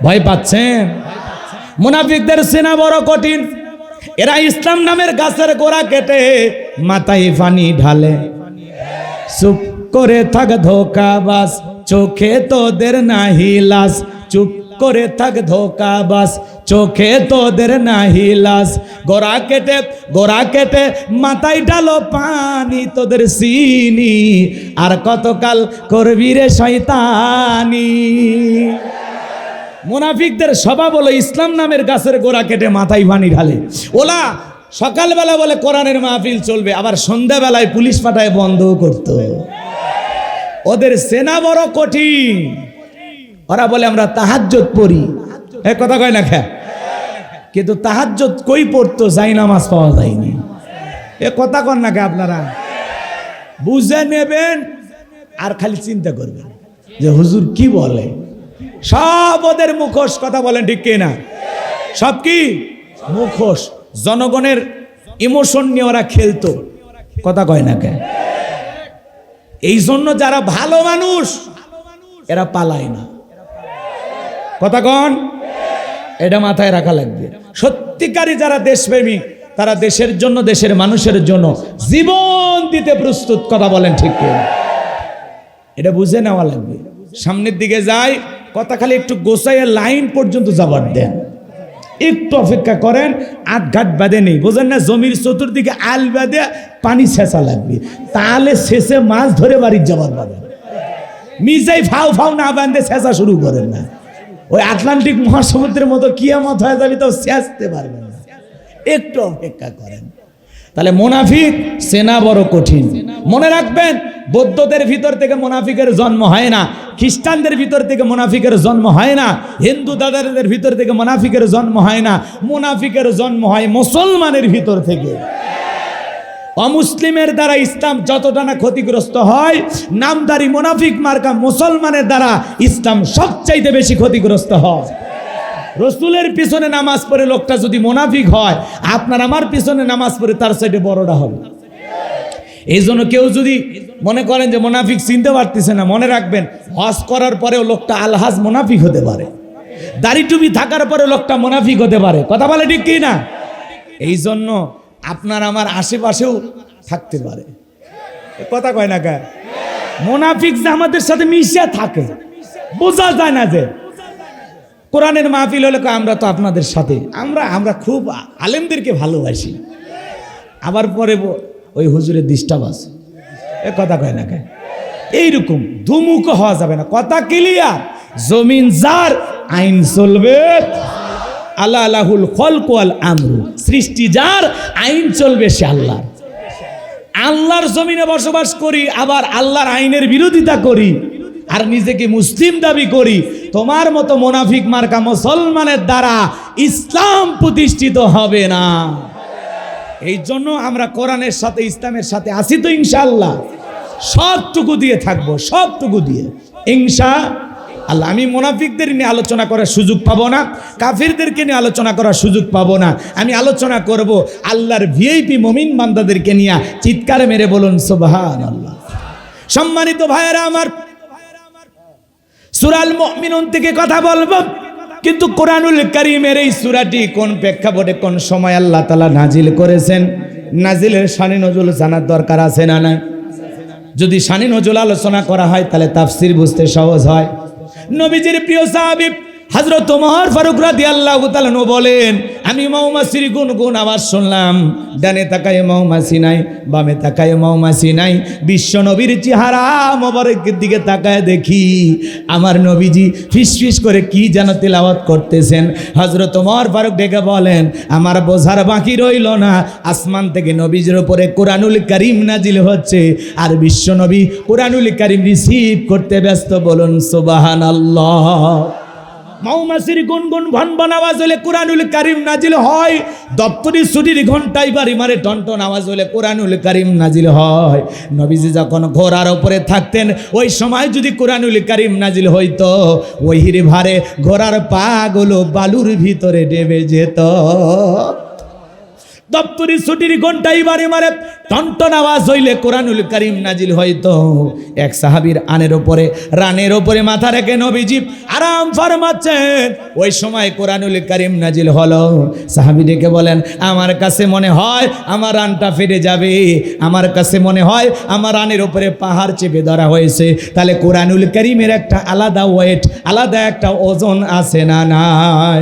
ভয় পাচ্ছেন? মুনাফিকদের চেনা বড় কঠিন। এরা ইসলাম নামের গাছের গোড়া কেটে মাথায় পানি ঢালে। চুপ করে থাক ধোঁকাবাজ, চোখে তোদের নাহি লাজ। চুপ করে থাক ধোঁকাবাজ, চোখে তোদের নাহি লাজ। গোড়া কেটে মাথায় ঢালো পানি, তোদের চিনি আর কতকাল করবি রে শয়তানি। মুনাফিকদের স্বভাব হলো ইসলাম নামের গাছের গোড়া কেটে মাথায় পানি ঢালে। ওলা সকালবেলা বলে কোরআনের মাহফিল চলবে, আবার সন্ধ্যাবেলায় পুলিশ পাঠায় বন্ধ করত। ওদের সেনা বড় কঠিন। ওরা বলে আমরা তাহাজ্জুদ পড়ি, এক কথা কয় না খা, কিন্তু তাহাজ্জুদ কই পড়তো? যাই নামাজ পাওয়া যায়নি। এ কথা কন না খা। আপনারা বুঝে নেবেন আর খালি চিন্তা করবেন যে হুজুর কি বলে। সব ওদের মুখোশ। কথা বলেন ঠিক কিনা? সব কি মুখোশ। জনগণের ইমোশন নিয়ে ওরা খেলতো। কথা কয় না কেন? এই জন্য যারা ভালো মানুষ এরা পালায় না। কথা কন, এটা মাথায় রাখা লাগবে। সত্যিকারী যারা দেশপ্রেমী তারা দেশের জন্য, দেশের মানুষের জন্য জীবন দিতে প্রস্তুত। কথা বলেন ঠিক কিনা? এটা বুঝে নেওয়া লাগবে। সামনের দিকে যায়, কথা খালি একটু গোছাইয়ে লাইন পর্যন্ত যাবার দেন। একটু অপেক্ষা করেন, আট ঘাট বাঁধে নেই, বোঝেন না? জমির চতুর্দিকে আল বাঁধে পানি ছেঁচা লাগবে, তাহলে শেষে মাছ ধরে বাড়ির যাবার পাবেন। মিজাই ফাও ফাও না বাঁধে ছেঁচা শুরু করেন না, ওই আটলান্টিক মহাসমুদ্রের মতো কিয়ামত হয়ে যাবে, তো ছেঁচতে পারবেন না। একটু অপেক্ষা করেন। তাহলে মুনাফিক চেনা বড় কঠিন। মনে রাখবেন, বৌদ্ধদের ভিতর থেকে মুনাফিকের জন্ম হয় না, খ্রিস্টানদের ভিতর থেকে মুনাফিকের জন্ম হয় না, হিন্দু দাদাদের ভিতর থেকে মুনাফিকের জন্ম হয় না। মুনাফিকের জন্ম হয় মুসলমানের ভিতর থেকে। অমুসলিমের দ্বারা ইসলাম যতটা না ক্ষতিগ্রস্ত হয়, নামদারি মুনাফিক মার্কা মুসলমানের দ্বারা ইসলাম সবচাইতে বেশি ক্ষতিগ্রস্ত হয়। রসুলের পিছনে নামাজ পড়ে লোকটা যদি মুনাফিক হয়, আপনার আমার পিছনে নামাজ পড়ে তার সাইডে বড়টা হবে। এই জন্য কেউ যদি মনে করেন যে মুনাফিক চিনতে পারতেছে না, মনে রাখবেন হজ করার পরেও লোকটা আলহাজ মুনাফিক হতে পারে, দাড়ি টুপি থাকার পরে লোকটা মুনাফিক হতে পারে। কথা বলে ঠিক কি না? এই জন্য আপনার আমার আশেপাশেও থাকতে পারে। কথা কয় না কে? মুনাফিক যে আমাদের সাথে মিশে থাকে, বোঝা যায় না। যে কোরআনের মাহফিল হলে আমরা তো আপনাদের সাথে, আমরা খুব আলেমদেরকে ভালোবাসি, আবার পরে ওই হুজুরের ডিস্টার্ব আছে। এ কথা কয় না কে? এইরকম ধুমুক হওয়া যাবে না। কথা ক্লিয়ার? জমিন যার, আইন চলবে। আল্লাহ আল্লাহুল খলক ওয়াল আমরু, সৃষ্টি যার, আইন চলবে সে আল্লাহর। আল্লাহর জমিনে বসবাস করি, আবার আল্লাহর আইনের বিরোধিতা করি, আর নিজেকে মুসলিম দাবি করি। তোমার মতো মুনাফিক মার্কা মুসলমানের দ্বারা ইসলাম প্রতিষ্ঠিত হবে না। এই জন্য আমরা কোরআনের সাথে ইসলামের সাথে আছি তো ইনশাআল্লাহ। সবটুকু দিয়ে থাকবো, সবটুকু দিয়ে ইনশাআল্লাহ। আল্লাহ, আমি মুনাফিকদের নিয়ে আলোচনা করার সুযোগ পাবো না, কাফিরদেরকে নিয়ে আলোচনা করার সুযোগ পাবো না। আমি আলোচনা করব আল্লাহর ভিআইপি মুমিন বান্দাদেরকে নিয়ে। চিৎকার মেরে বলুন সুবহানাল্লাহ। সম্মানিত ভাইয়েরা আমার, সূরা আল মুমিনুন থেকে কথা বলবো, কিন্তু কোরআনুল কারীমের এই সূরাটি কোন প্রেক্ষাপটে কোন সময় আল্লাহ তাআলা নাজিল করেছেন, নাজিলের শানে নজুল জানার দরকার আছে না নাই? যদি শানে নজুল আলোচনা করা হয় তাহলে তাফসীর বুঝতে সহজ হয়। নবীজির প্রিয় সাহাবী হযরত ওমর ফারুক রাদিয়াল্লাহু তাআলা বলেন, আমি মৌমাছির গুনগুন আওয়াজ শুনলাম। ডানে তাকায় মৌমাছি নাই, বামে তাকায় মৌমাছি নাই। বিশ্ব নবীর চেহারা মোবারকের দিকে তাকায় দেখি আমার নবীজি ফিসফিস করে কি যেন তেলাওয়াত করতেছেন। হযরত ওমর ফারুক ডেকে বলেন, আমার বোঝার বাকি রইল না, আসমান থেকে নবীজির উপরে কোরআনুল কারীম নাজিল হচ্ছে, আর বিশ্ব নবী কোরআনুল কারীম রিসিভ করতে ব্যস্ত। বলুন সুবহানাল্লাহ। মৌমাছির গুনগুন ভনভন আওয়াজ হলে কোরআনুল কারীম নাজিল হয়। দপ্তরি ছুটির ঘন্টায় বাড়ি মারে টনটন আওয়াজ হলে কোরআনুল কারীম নাজিল হয়। নবীজি যখন ঘোড়ার উপরে থাকতেন ওই সময় যদি কোরআনুল কারীম নাজিল হইতো, ওহির ভারে ঘোড়ার পাগুলো বালুর ভিতরে ডেবে যেত। দপ্তরি ছুটির ঘন্টায় বাড়ি মারে টনটন আওয়াজ হইলে কোরআনুল কারীম নাজিল হইতো। এক সাহাবীর আনের উপরে রানের উপরে মাথা রেখে নবীজি আরাম ফরমাচ্ছেন, ওই সময় কোরআনুল কারীম নাজিল হলো। সাহাবী ডেকে বলেন, আমার কাছে মনে হয় আমার রানটা ফেটে যাবে, আমার কাছে মনে হয় আমার রানের উপরে পাহাড় চেপে ধরা হয়েছে। তাহলে কোরআনুল কারীমের একটা আলাদা ওয়েট, আলাদা একটা ওজন আছে না নাই?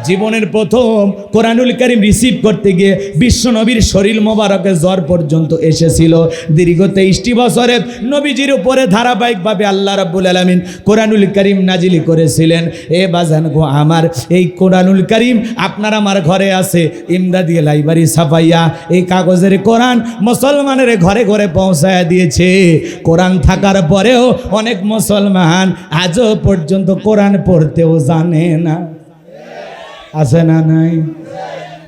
জীবনের প্রথম কোরআনুল কারীম রিসিভ করতে গিয়ে বিশ্ব নবীর শরীর মোবারকে জ্বর পর্যন্ত এসেছিল। দীর্ঘ 23টি বছরে নবীজির উপরে ধারাবাহিকভাবে আল্লাহ রাব্বুল আলামিন কোরআনুল কারীম নাজিল করেছিলেন। এ বাজান গো আমার, এই কোরআনুল কারীম আপনার আমার ঘরে আছে। ইমদাদি লাইব্রেরি ছাপাইয়া এই কাগজের কোরআন মুসলমানের ঘরে ঘরে পৌঁছায়া দিয়েছে। কোরআন থাকার পরেও অনেক মুসলমান আজও পর্যন্ত কোরআন পড়তেও জানে না। আছে না নাই?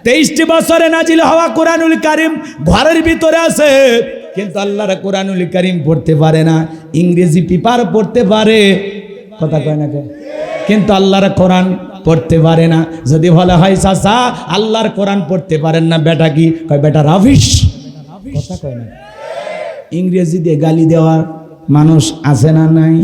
23টি বছরে নাজিল হওয়া কোরআনুল কারীম ঘরের ভিতরে আছে, কিন্তু আল্লাহর কোরআনুল কারীম পড়তে পারে না। ইংরেজি পেপার পড়তে পারে, কথা কয় না কে, কিন্তু আল্লাহর কোরআন পড়তে পারে না। যদি বলা হয় চাচা আল্লাহর কোরআন পড়তে পারেন না, বেটা কি কয়? বেটা রাবিশ, কথা কয় না। ইংরেজি দিয়ে গালি দেওয়া মানুষ আছে না নাই?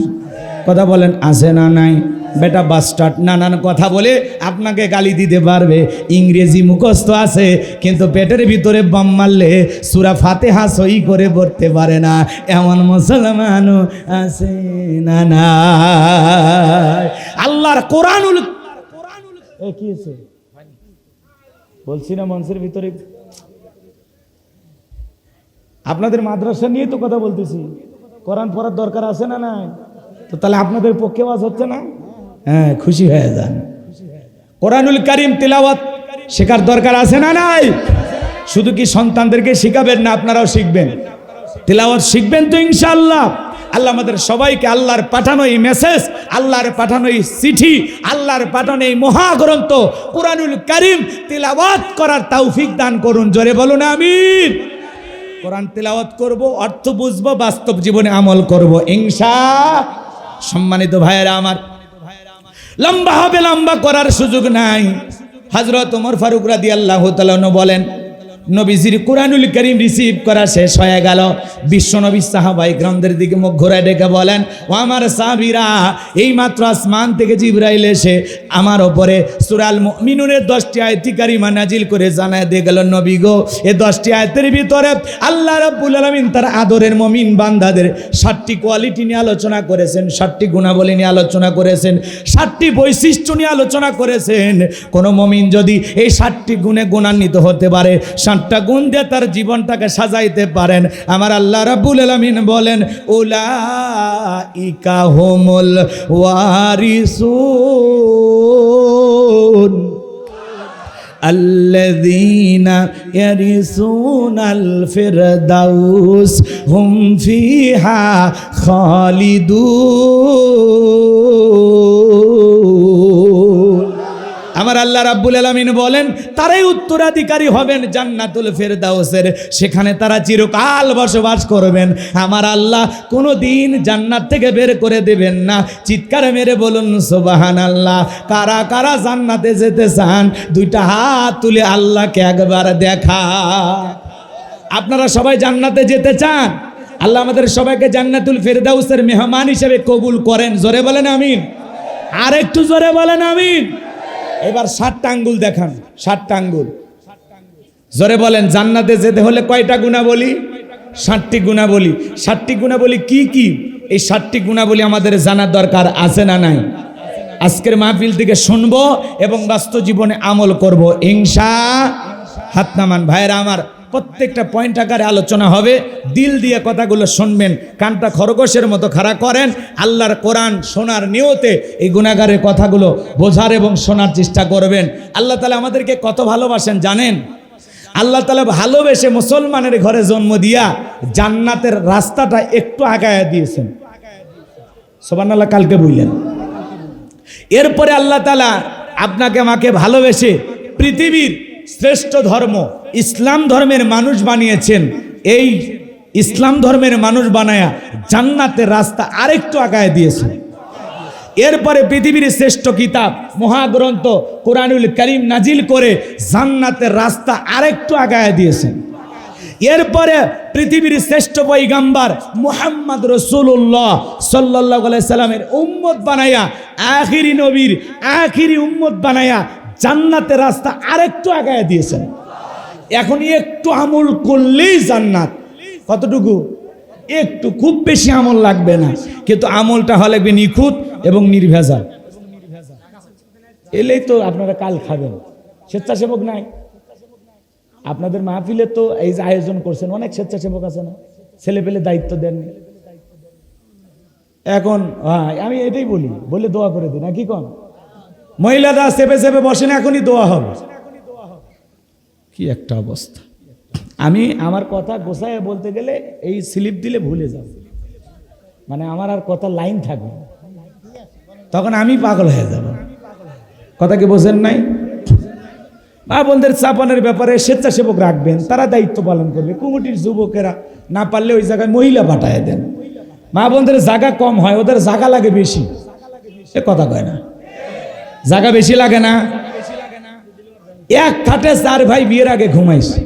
কথা বলেন, আছে না নাই? বেটা বাস্টার্ড, নানান কথা বলে আপনাকে গালি দিতে পারবে। ইংরেজি মুখস্থ আছে, কিন্তু পেটের ভিতরে বাম মারলে সূরা ফাতিহা সহি করে পড়তে পারে না, এমন মুসলমানও আছে না নাই? আল্লাহর কোরআনুল কি আছে বলছি না মঞ্চের ভিতরে? আপনাদের মাদ্রাসা নিয়ে তো কথা বলতেছি। কোরআন পড়ার দরকার আছে না নাই? তো তাহলে আপনাদের পক্ষে ওয়াজ হচ্ছে না? হ্যাঁ, খুশি হয়ে যান। কোরআনুল কারীম তিলাওয়াত শেখার দরকার আছে না নাই? শুধু কি সন্তানদেরকে শিখাবেন না, আপনারাও শিখবেন? তিলাওয়াত শিখবেন তো ইনশাআল্লাহ। আল্লাহ আমাদের সবাইকে আল্লাহর পাঠানো এই মেসেজ, আল্লাহর পাঠানো এই চিঠি, আল্লাহর পাঠানো এই মহাগ্রন্থ কোরআনুল কারীম তিলাওয়াত করার তৌফিক দান করুন। জোরে বলুন আমিন। কোরআন তিলাওয়াত করব, অর্থ বুঝবো, বাস্তব জীবনে আমল করব ইনশাআল্লাহ। সম্মানিত ভাইয়েরা আমার, লম্বা হবে, লম্বা করার সুযোগ নাই। হযরত ওমর ফারুক রাদিয়াল্লাহু তাআলা বলেন, নবীজির কোরআনুল কারীম রিসিভ করা শেষ হয়ে গেল। বিশ্ব নবী সাহাবায়ে কেরামদের দিকে মুখ ঘুরে ডেকে বলেন, ও আমার সাহাবীরা, এই মাত্র আসমান থেকে জিবরাইল এসে আমার উপরে সূরা আল মুমিনুনের 10টি আয়াত কারিমা নাজিল করে জানায় দিয়ে গেল, নবী গো, এই 10টি আয়াতের ভিতরে আল্লাহ রাব্বুল আলামিন তার আদরের মুমিন বান্দাদের 7টি কোয়ালিটি নিয়ে আলোচনা করেছেন, 7টি গুণাবলী নিয়ে আলোচনা করেছেন, 7টি বৈশিষ্ট্য নিয়ে আলোচনা করেছেন। কোন মুমিন যদি এই 7টি গুণে গুণান্বিত হতে পারে, 7টা গুণ দিয়ে তার জীবনটাকে সাজাইতে পারেন, আমার আল্লাহ রাব্বুল আলামিন বলেন, উলাইকা হুমুল ওয়ারিসুন আল্লাযীনা ইয়ারিসুনাল ফিরদাউস হুম ফিহা খালিদুন। আমার আল্লাহ রাব্বুল আলামিন বলেন তারাই উত্তরাধিকারী হবেন জান্নাতুল ফেরদাউসের, সেখানে তারা চিরকাল বসবাস করবেন। আমার আল্লাহ কোনো দিন জান্নাত থেকে বের করে দেবেন না। চিৎকার মেরে বলুন সুবহানাল্লাহ। কারা কারা জান্নাতে যেতে চান দুইটা হাত তুলে আল্লাহকে একবার দেখা। আপনারা সবাই জান্নাতে যেতে চান? আল্লাহ আমাদের সবাইকে জান্নাতুল ফেরদাউসের মেহমান হিসেবে কবুল করেন। জোরে বলেন আমিন। আর একটু জোরে বলেন আমিন। এবার 7টা আঙ্গুল দেখান, 7টা আঙ্গুল। জোরে বলেন জান্নাতে যেতে হলে কয়টা গুণাবলী? 7টি গুণাবলী। 7টি গুণাবলী কি কি? এই 7টি গুণাবলী আমাদের জানার দরকার আছে না নাই? আজকের মাহফিল থেকে শুনবো এবং বাস্তব জীবনে আমল করব ইনশাআল্লাহ। হাত নামান ভাইরা আমার, প্রত্যেকটা পয়েন্ট আকারে আলোচনা হবে। দিল দিয়ে কথাগুলো শুনবেন, কানটা খরগোশের মতো খাড়া করেন। আল্লাহর কোরআন শোনার নিয়তে এই গুনাহগারের কথাগুলো বোঝার এবং শোনার চেষ্টা করবেন। আল্লাহ তাআলা আমাদেরকে কত ভালোবাসেন জানেন? আল্লাহ তাআলা ভালোবেসে মুসলমানের ঘরে জন্ম দিয়া জান্নাতের রাস্তাটা একটু আগায়া দিয়েছেন। সুবহানাল্লাহ, কালকে বললেন। এরপরে আল্লাহ তাআলা আপনাকে আমাকে ভালোবেসে পৃথিবীর শ্রেষ্ঠ ধর্ম ইসলাম ধর্মের মানুষ বানিয়েছেন। এই ইসলাম ধর্মের মানুষ বানায়া জান্নাতের রাস্তা আরেকটু আগায় দিয়েছেন। এরপরে পৃথিবীর শ্রেষ্ঠ কিতাব মহাগ্রন্থ কোরআনুল কারীম নাজিল করে জান্নাতের রাস্তা আরেকটু আগায় দিয়েছেন। এরপরে পৃথিবীর শ্রেষ্ঠ পয়গম্বর মুহাম্মদ রাসূলুল্লাহ সাল্লাল্লাহু আলাইহি সাল্লামের উম্মত বানায়া আখিরি নবীর আখিরি উম্মত বানায়া জান্নাতের রাস্তা আরেকটু আগায় দিয়েছেন। এখন একটু আমল করলেই জান্নাত। কতটুকু? একটু, খুব বেশি আমল লাগবে না, কিন্তু আমলটা হলে নিখুঁত এবং নির্ভেজাল। এলেই তো আপনারা কাল খাবেন। স্বেচ্ছাসেবক নাই আপনাদের মাহফিলে? তো এই যে আয়োজন করছেন, অনেক স্বেচ্ছাসেবক আছে না? ছেলে পেলে দায়িত্ব দেননি। এখন আমি এটাই বলে দোয়া করে দিন, কি কম? মহিলারা চেপে চেপে বসেন, এখনই দোয়া হবে। কি একটা অবস্থা! আমি আমার কথা গোছায় বলতে গেলে এই স্লিপ দিলে ভুলে যাব, মানে আমার আর কথা লাইন থাকবে, তখন আমি পাগল হয়ে যাব। কথা কি বোঝেন নাই? মা বোনদের চাপানের ব্যাপারে স্বেচ্ছাসেবক রাখবেন, তারা দায়িত্ব পালন করবে। কমিটির যুবকেরা না পারলে ওই জায়গায় মহিলা পাঠায় দেন। মা বোনদের জায়গা কম হয়, ওদের জায়গা লাগে বেশি। এ কথা কয় না? জায়গা বেশি লাগে না? এক খাটে 4 ভাই বিয়ের আগে ঘুমাইছে।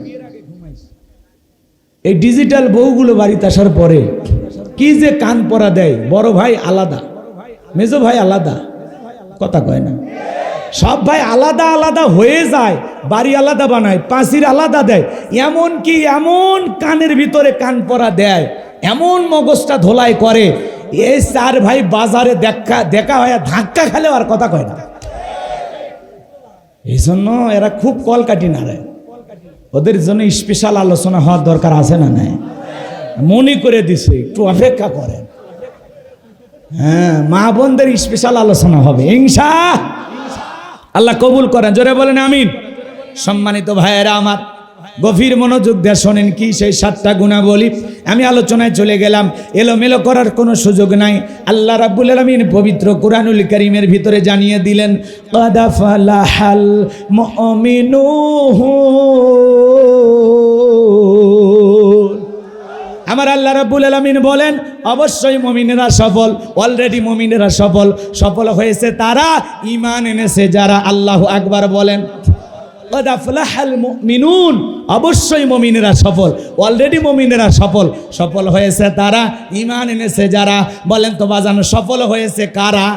এই ডিজিটাল বউগুলো বাড়িতে আসার পরে কি যে কান পরা দেয়। বড় ভাই আলাদা, মেজো ভাই আলাদা, কথা কয় না? সব ভাই আলাদা আলাদা হয়ে যায়, বাড়ি আলাদা বানায়, পাঁচির আলাদা দেয়। এমন কি এমন কানের ভিতরে কান পরা দেয়, এমন মগজটা ধোলাই করে, এই 4 ভাই বাজারে দেখা হয় ধাক্কা খেলে আর কথা কয় না। এই জন্য এরা খুব কলকাটি নাড়ে। ওদের জন্য স্পেশাল আলোচনা হওয়ার দরকার আছে না নাই? মনে করে দিছে, একটু অপেক্ষা করেন। হ্যাঁ, মা বোনদের স্পেশাল আলোচনা হবে ইনশাআল্লাহ। আল্লাহ কবুল করেন। জোরে বলেন আমিন। সম্মানিত ভাইয়েরা আমার, গভীর মনোযোগ দিয়ে শোনেন কি সেই 7টা গুণাবলী। আমি আলোচনায় চলে গেলাম, এলোমেলো করার কোনো সুযোগ নাই। আল্লাহ রাব্বুল আলামিন পবিত্র কোরআনুল কারীমের ভিতরে জানিয়ে দিলেন, ক্বাদ ফালাহাল মুমিনুন। আমার আল্লাহ রাব্বুল আলামিন বলেন অবশ্যই মুমিনেরা সফল। অলরেডি মুমিনেরা সফল হয়েছে তারা, ঈমান এনেছে যারা। আল্লাহু আকবার বলেন। ক্বাদ আফলাহাল মুমিনুন, অবশ্যই মুমিনেরা সফল। অলরেডি মুমিনেরা সফল হয়েছে তারা, ঈমান এনেছে যারা। বলেন তো বাজান, সফল হয়েছে কারা?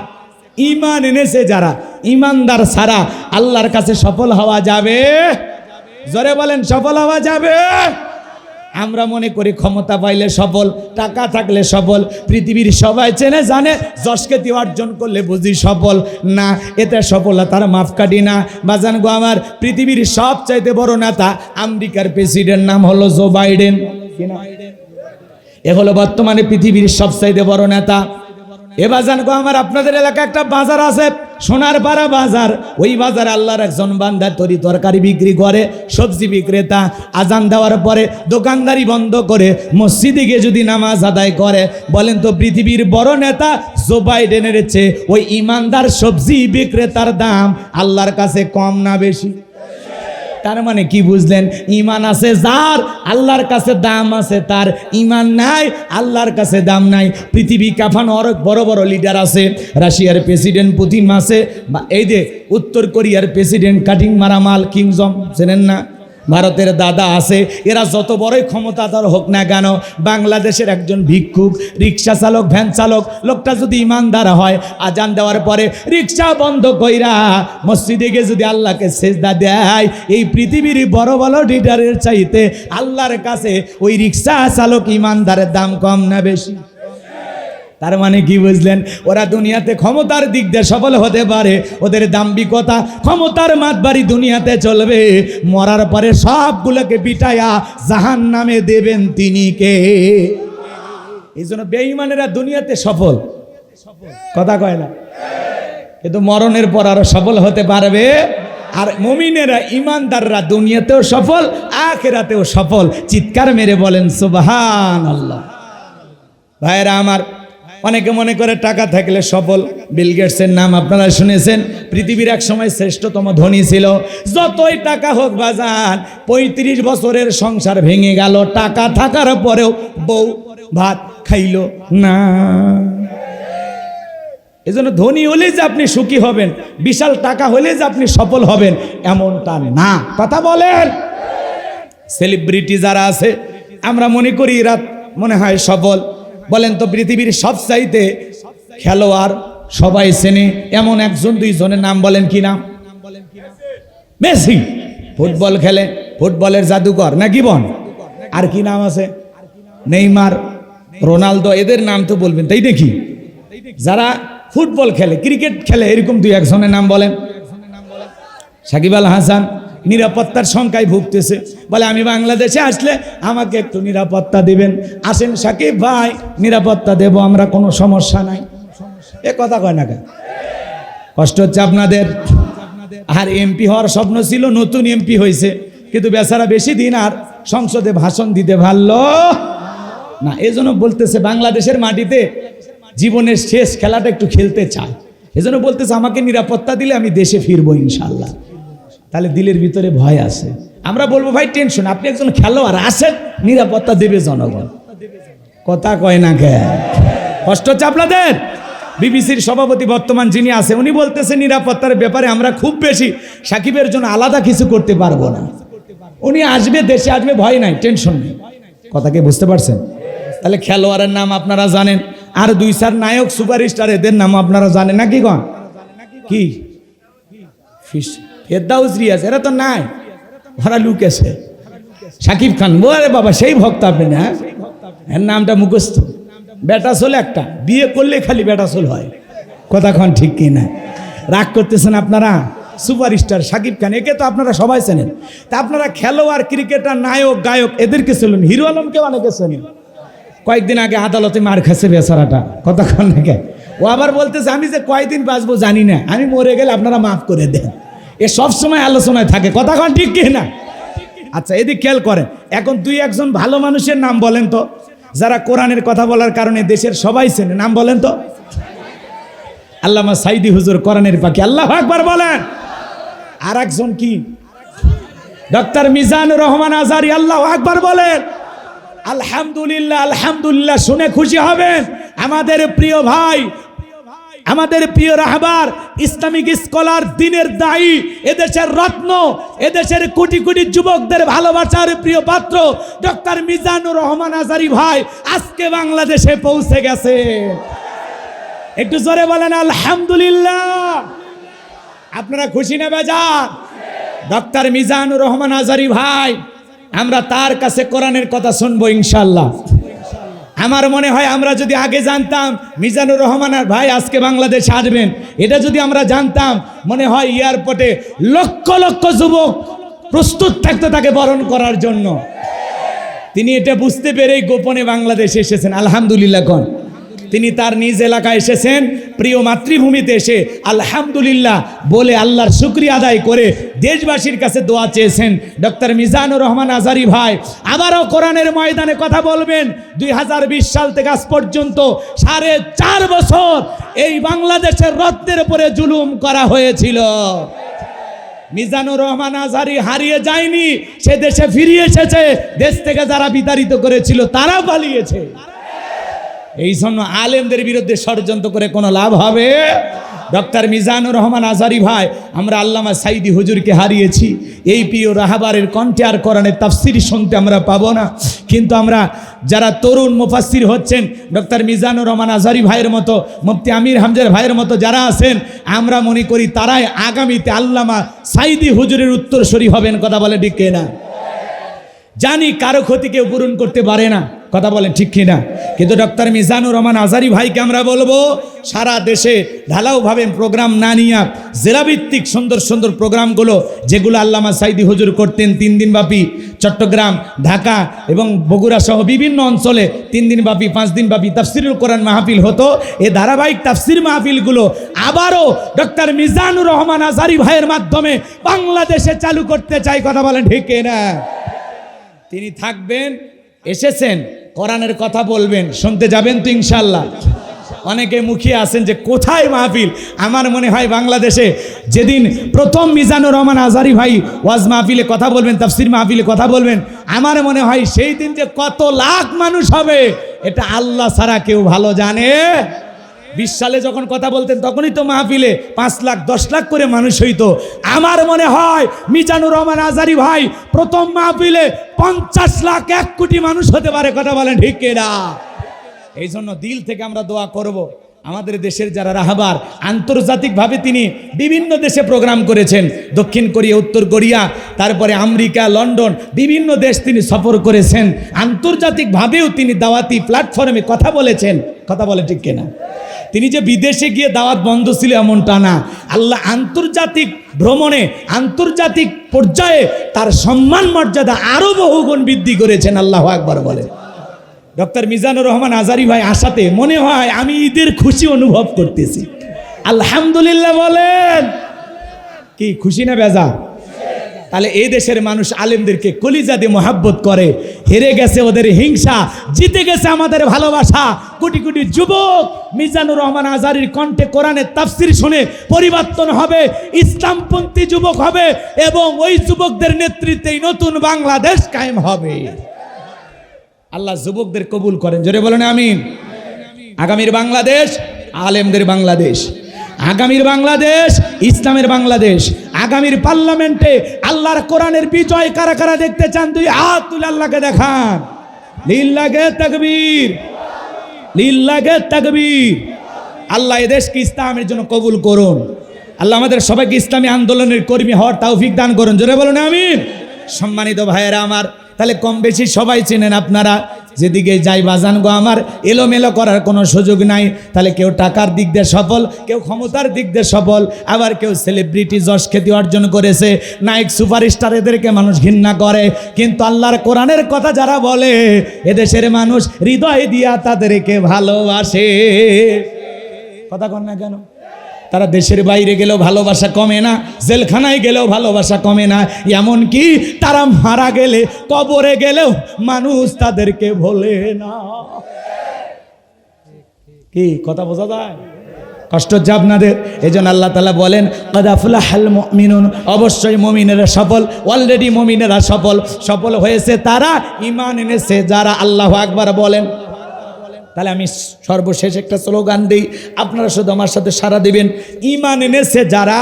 ঈমান এনেছে যারা। ঈমানদার ছাড়া আল্লাহর কাছে সফল হওয়া যাবে? জোরে বলেন, সফল হওয়া যাবে? আমরা মনে করি ক্ষমতা পাইলে সফল, টাকা থাকলে সফল, পৃথিবীর সবাই চেনে জানে, যশকে অর্জন করলে বুঝি সফল। না, এতে সফলতার মাপকাঠি না বাজান গো আমার। পৃথিবীর সবচাইতে বড় নেতা আমেরিকার প্রেসিডেন্ট, নাম হলো জো বাইডেন। এ হলো বর্তমানে পৃথিবীর সবচাইতে বড় নেতা। বাজান গো আমার, আপনাদের এলাকায় একটা বাজার আছে সোনারপাড়া বাজার। ওই বাজারে আল্লাহর একজন বান্দা তরি তরকারি বিক্রি করে, সবজি বিক্রেতা। আজান দেওয়ার পরে দোকানদারি বন্ধ করে মসজিদে গিয়ে যদি নামাজ আদায় করে, বলেন তো পৃথিবীর বড় নেতা জো বাইডেনের চেয়ে ওই ইমানদার সবজি বিক্রেতার দাম আল্লাহর কাছে কম না বেশি? তার মানে কি বুঝলেন? ইমান আছে যার, আল্লাহর কাছে দাম আছে তার। ইমান নাই, আল্লাহর কাছে দাম নাই। পৃথিবী কাফানো অনেক বড় বড় লিডার আছে। রাশিয়ার প্রেসিডেন্ট পুতিন আছে, এই যে উত্তর কোরিয়ার প্রেসিডেন্ট কাটিং মারামাল কিং জং, চেনেন না? ভারতের দাদা আছে। এরা যত বড়ই ক্ষমতাধর হোক না কেন, বাংলাদেশের একজন ভিক্ষুক, রিক্সা চালক, ভ্যান চালক, লোকটা যদি ইমানদার হয়, আজান দেওয়ার পরে রিক্সা বন্ধ কইরা মসজিদে গিয়ে যদি আল্লাহকে সেজদা দেয়, এই পৃথিবীর বড় বড় লিডারের চাইতে আল্লাহর কাছে ওই রিক্সা চালক ইমানদারের দাম কম না বেশি? তার মানে কি বুঝলেন? ওরা দুনিয়াতে ক্ষমতার দিক দিয়ে সফল হতে পারে, ওদের দাম্ভিকতা ক্ষমতার মাতবাড়ি দুনিয়াতে চলবে, মরার পরে সবগুলোকে পিটায়া জাহান্নামে দেবেন তিনি কে? এই জন্য বেঈমানেরা দুনিয়াতে সফল, কথা কয় না, কিন্তু মরণের পর আরো সফল হতে পারবে। আর মুমিনেরা ইমানদাররা দুনিয়াতেও সফল, আখিরাতেও সফল। চিৎকার মেরে বলেন সুবহানাল্লাহ। ভাইরা আমার, অনেকে মনে করে টাকা থাকলে সফল। বিল গেটসের নাম আপনারা শুনেছেন, পৃথিবীর এক সময় শ্রেষ্ঠতম ধনী ছিল। যতই টাকা হোক বাজান, 35 বছরের সংসার ভেঙে গেল, টাকা থাকার পরেও বউ ভাত খাইল না। এজন্য ধনী হলে যে আপনি সুখী হবেন, বিশাল টাকা হলে যে আপনি সফল হবেন, এমনটা না। কথা বলেন। সেলিব্রিটি যারা আছে, আমরা মনে করি এরা মনে হয় সফল। বলেন তো পৃথিবীর সবচাইতে খেলোয়াড় সবাই চেনে এমন একজন দুইজনের নাম বলেন, কি নাম? মেসি। ফুটবল খেলে, ফুটবলের জাদুকর নাকি বন? আর কি নাম আছে? নেইমার, রোনালদো, এদের নাম তো বলবেন তাই নাকি? যারা ফুটবল খেলে, ক্রিকেট খেলে, এরকম দুই একজনের নাম বলেন। সাকিব আল হাসান নিরাপত্তার সংখ্যায় ভুগতেছে, বলে আমি বাংলাদেশে আসলে আমাকে একটু নিরাপত্তা দিবেন। আসেন সাকিব ভাই, নিরাপত্তা দেব আমরা, কোনো সমস্যা নাই। এ কথা কয় না কেন? কষ্ট হচ্ছে আপনাদের? আর এমপি হওয়ার স্বপ্ন ছিল, নতুন এমপি হয়েছে, কিন্তু বেচারা বেশি দিন আর সংসদে ভাষণ দিতে পারলো না। এজন্য বলতেছে বাংলাদেশের মাটিতে জীবনের শেষ খেলাটা একটু খেলতে চায়। এজন্য বলতেছে আমাকে নিরাপত্তা দিলে আমি দেশে ফিরবো ইনশাল্লাহ। তাহলে দিলের ভিতরে ভয় আছে। আমরা বলবো ভাই টেনশন, আপনি একজন খেলোয়াড়, আসেন, নিরাপত্তা দেবে জনগণ। কথা কয় না কে? কষ্ট হচ্ছে আপনাদের? বিবিসির সভাপতি বর্তমান যিনি আছে, উনি বলতেছে নিরাপত্তার ব্যাপারে আমরা খুব বেশি সাকিবের জন্য আলাদা কিছু করতে পারবো না। উনি আসবে, দেশে আসবে, ভয় নাই, টেনশন নেই। কথা কি বুঝতে পারছেন? তাহলে খেলোয়াড়ের নাম আপনারা জানেন, আর 2-4 নায়ক সুপারস্টার, এদের নাম আপনারা জানেন নাকি? কন কি? ফিশ, ফেরদাউস, রিয়াজ, এরা তো নাই, ওরা লুকেছে। সাকিব খান, বলে বাবা সেই ভক্ত আপনি না, এর নামটা মুখস্থ। বেটা সোল একটা, বিয়ে করলে খালি বেটা সোল হয়। কথা খান ঠিক কি না? রাগ করতেছেন আপনারা? সুপারস্টার সাকিব খান, একে তো আপনারা সবাই চেনেন। তা আপনারা খেলোয়াড়, ক্রিকেটার, নায়ক, গায়ক, এদেরকে চেনেন। হিরো আলমকে অনেকে চেনেন। কয়েকদিন আগে আদালতে মার খাচ্ছে বেচারাটা। কথা খান নাকি? ও আবার বলতেছে আমি যে কয়দিন বাঁচবো জানি না, আমি মরে গেলে আপনারা মাফ করে দেন। এ সব সময় আলোচনায় থাকে। কথা খান ঠিক কি না? আচ্ছা, এদিক খেয়াল করেন। এখন 2-1 ভালো মানুষের নাম বলেন তো, যারা কোরআনের কথা বলার কারণে দেশের সবাই চেনে, নাম বলেন তো। আল্লামা সাইদি হুজুর কোরআনের পাখি, আল্লাহু আকবার বলেন। আর একজন কি? ডক্টর মিজানুর রহমান আজহারী, আল্লাহু আকবার বলেন। আলহামদুলিল্লাহ, আলহামদুলিল্লাহ শুনে খুশি হবেন। আমাদের প্রিয় ভাই, আমাদের প্রিয় রাহবার, ইসলামিক স্কলার, দিনের দায়ী, এদেশের রত্ন, এদেশের কোটি কোটি যুবকদের ভালোবাসার প্রিয় পাত্র ডক্টর মিজানুর রহমান আজহারী ভাই আজকে বাংলাদেশে পৌঁছে গেছে। একটু জোরে বলেন আলহামদুলিল্লাহ। আপনারা খুশি না বেজার? ডক্টর মিজানুর রহমান আজহারী ভাই, আমরা তার কাছে কোরআনের কথা শুনবো ইনশাল্লাহ। আমার মনে হয় আমরা যদি আগে জানতাম মিজানুর রহমান ভাই আজকে বাংলাদেশে আসবেন, এটা যদি আমরা জানতাম, মনে হয় এয়ারপোর্টে লক্ষ লক্ষ যুবক প্রস্তুত থাকতো তাকে বরণ করার জন্য। তিনি এটা বুঝতে পেরেই গোপনে বাংলাদেশে এসেছেন। আলহামদুলিল্লাহ কোন তিনি তার নিজ এলাকায় এসেছেন, প্রিয় মাতৃভূমিতে এসে আলহামদুলিল্লাহ বলে আল্লাহর শুকরিয়া আদায় করে দেশবাসীর কাছে দোয়া চেয়েছেন। ডক্টর মিজানুর রহমান আজারি ভাই আবারও কোরআনের ময়দানে কথা বলবেন। 2020 সাল থেকে আজ পর্যন্ত 4.5 বছর এই বাংলাদেশের রত্নের উপরে জুলুম করা হয়েছিল। মিজানুর রহমান আজারি হারিয়ে যায়নি, সে দেশে ফিরে এসেছে। দেশ থেকে যারা বিতাড়িত করেছিল তারা পালিয়েছে। এই জন্য আলেমদের বিরুদ্ধে ষড়যন্ত্র করে কোনো লাভ হবে? ডক্টর মিজানুর রহমান আজারি ভাই, আমরা আল্লামা সাইদি হুজুরকে হারিয়েছি। এই প্রিয় রাহাবারের কণ্ঠে আর কোরআনের তাফসির শুনতে আমরা পাবো না, কিন্তু আমরা যারা তরুণ মুফাসসির হচ্ছেন ডক্টর মিজানুর রহমান আজারি ভাইয়ের মতো, মুফতি আমির হামজার ভাইয়ের মতো যারা আছেন, আমরা মনে করি তারাই আগামীতে আল্লামা সাইদি হুজুরের উত্তরসূরি হবেন। কথা বলে ঠিক কিনা? জানি কারো ক্ষতি কেউ পূরণ করতে পারে না, কথা বলেন ঠিক কিনা? কিন্তু ডক্টর মিজানুর রহমান আজারি ভাইকে আমরা বলবো সারা দেশে ঢালাওভাবে প্রোগ্রাম না নিয়ে জেলাভিত্তিক সুন্দর সুন্দর প্রোগ্রামগুলো যেগুলো আল্লামা সাইদি হুজুর করতেন 3 দিন ব্যাপী, চট্টগ্রাম, ঢাকা এবং বগুড়া সহ বিভিন্ন অঞ্চলে 3 দিন ব্যাপী 5 দিন ব্যাপী তাফসিরুল কোরআন মাহফিল হতো। এই ধারাবাহিক তাফসির মাহফিলগুলো আবারও ডক্টর মিজানুর রহমান আজারি ভাইয়ের মাধ্যমে বাংলাদেশে চালু করতে চাই। কথা বলেন ঠিক কিনা? তিনি থাকবেন, এসেছেন, কোরআনের কথা বলবেন, শুনতে যাবেন তো ইনশাল্লাহ। অনেকে মুখিয়ে আছেন যে কোথায় মাহফিল। আমার মনে হয় বাংলাদেশে যেদিন প্রথম মিজানুর রহমান আজারি ভাই ওয়াজ মাহফিলে কথা বলবেন, তাফসির মাহফিলে কথা বলবেন, আমার মনে হয় সেই দিন যে কত লাখ মানুষ হবে এটা আল্লাহ ছাড়া কেউ ভালো জানে। 20 সালে যখন কথা বলতেন তখনই তো মাহফিলে 5 লাখ 10 লাখ করে মানুষ হইতো। আমার মনে হয় মিজানুর রহমান আজারি ভাই প্রথম মাহফিলে 50 লাখ 1 কোটি মানুষ হতে পারে। কথা বলেন ঠিক কিনা? এই জন্য দিল থেকে আমরা দোয়া করব। আমাদের দেশের যারা রাহবার, আন্তর্জাতিকভাবে তিনি বিভিন্ন দেশে প্রোগ্রাম করেছেন, দক্ষিণ কোরিয়া, উত্তর কোরিয়া, তারপরে আমেরিকা, লন্ডন, বিভিন্ন দেশ তিনি সফর করেছেন। আন্তর্জাতিকভাবেও তিনি দাওয়াতি প্ল্যাটফর্মে কথা বলেছেন। কথা বলে ঠিক কিনা? তিনি যে বিদেশে গিয়ে দাওয়াত বন্ধ ছিল এমনটা না। আল্লাহ আন্তর্জাতিক ভ্রমণে, আন্তর্জাতিক পর্যায়ে তার সম্মান মর্যাদা আরো বহুগুণ বৃদ্ধি করেছেন। আল্লাহু আকবার বলে। ডক্টর মিজানুর রহমান আজারি ভাই আসাতে মনে হয় আমি ঈদের খুশি অনুভব করতেছি। আলহামদুলিল্লাহ বলেন। কি খুশি না বেজা? তাহলে এই দেশের মানুষ আলেমদেরকে কলিজা দিয়ে মহাব্বত করে। হেরে গেছে ওদের হিংসা, জিতে গেছে আমাদের ভালোবাসা। কোটি কোটি যুবক মিজানুর রহমান আজারির কণ্ঠে কোরআনের তাফসির শুনে পরিবর্তন হবে, ইসলামপন্থী যুবক হবে এবং ওই যুবকদের নেতৃত্বেই নতুন বাংলাদেশ কায়েম হবে। আল্লাহ যুবকদের কবুল করেন, জোরে বলেন আমিন। আগামীর বাংলাদেশ আলেমদের বাংলাদেশ, আগামীর বাংলাদেশ ইসলামের বাংলাদেশ। আগামীর পার্লামেন্টে আল্লাহর কোরআনের বিজয় কারা কারা দেখতে চান? 2 হাত তুলে আল্লাহকে দেখান। লিল্লাহে তাকবীর, লিল্লাহে তাকবীর। আল্লাহ এই দেশকে ইসলামের জন্য কবুল করুন। আল্লাহ আমাদের সবাইকে ইসলামী আন্দোলনের কর্মী হওয়ার তৌফিক দান করুন, জোরে বলুন আমিন। সম্মানিত ভাইয়েরা আমার, তাহলে কম বেশি সবাই চেনেন আপনারা। যেদিকে যাই বাজান গো আমার, এলোমেলো করার কোনো সুযোগ নাই। তাহলে কেউ টাকার দিক দিয়ে সফল, কেউ ক্ষমতার দিক দিয়ে সফল, আবার কেউ সেলিব্রিটি যশ খ্যাতি অর্জন করেছে, নায়ক সুপারস্টার, এদেরকে মানুষ ঘৃণা করে। কিন্তু আল্লাহর কোরআনের কথা যারা বলে এদেশের মানুষ হৃদয় দিয়া তাদেরকে ভালোবাসে। কথা কন না কেন? তারা দেশের বাইরে গেলেও ভালোবাসা কমে না, জেলখানায় গেলেও ভালোবাসা কমে না, এমনকি তারা মারা গেলে, কবরে গেলেও মানুষ তাদেরকে ভোলে না। কি কথা বোঝা যায়? কষ্ট হচ্ছে আপনাদের? এই জন্য আল্লাহ তাআলা বলেন ক্বাদ আফলাহাল মুমিনুন, অবশ্যই মুমিনেরা সফল, অলরেডি মুমিনেরা সফল। সফল হয়েছে তারা, ঈমান এনেছে যারা। আল্লাহু আকবার বলেন। তাহলে আমি সর্বশেষ একটা স্লোগান দিই, আপনারা শুধু আমার সাথে সাড়া দিবেন। ঈমান এনেছে যারা,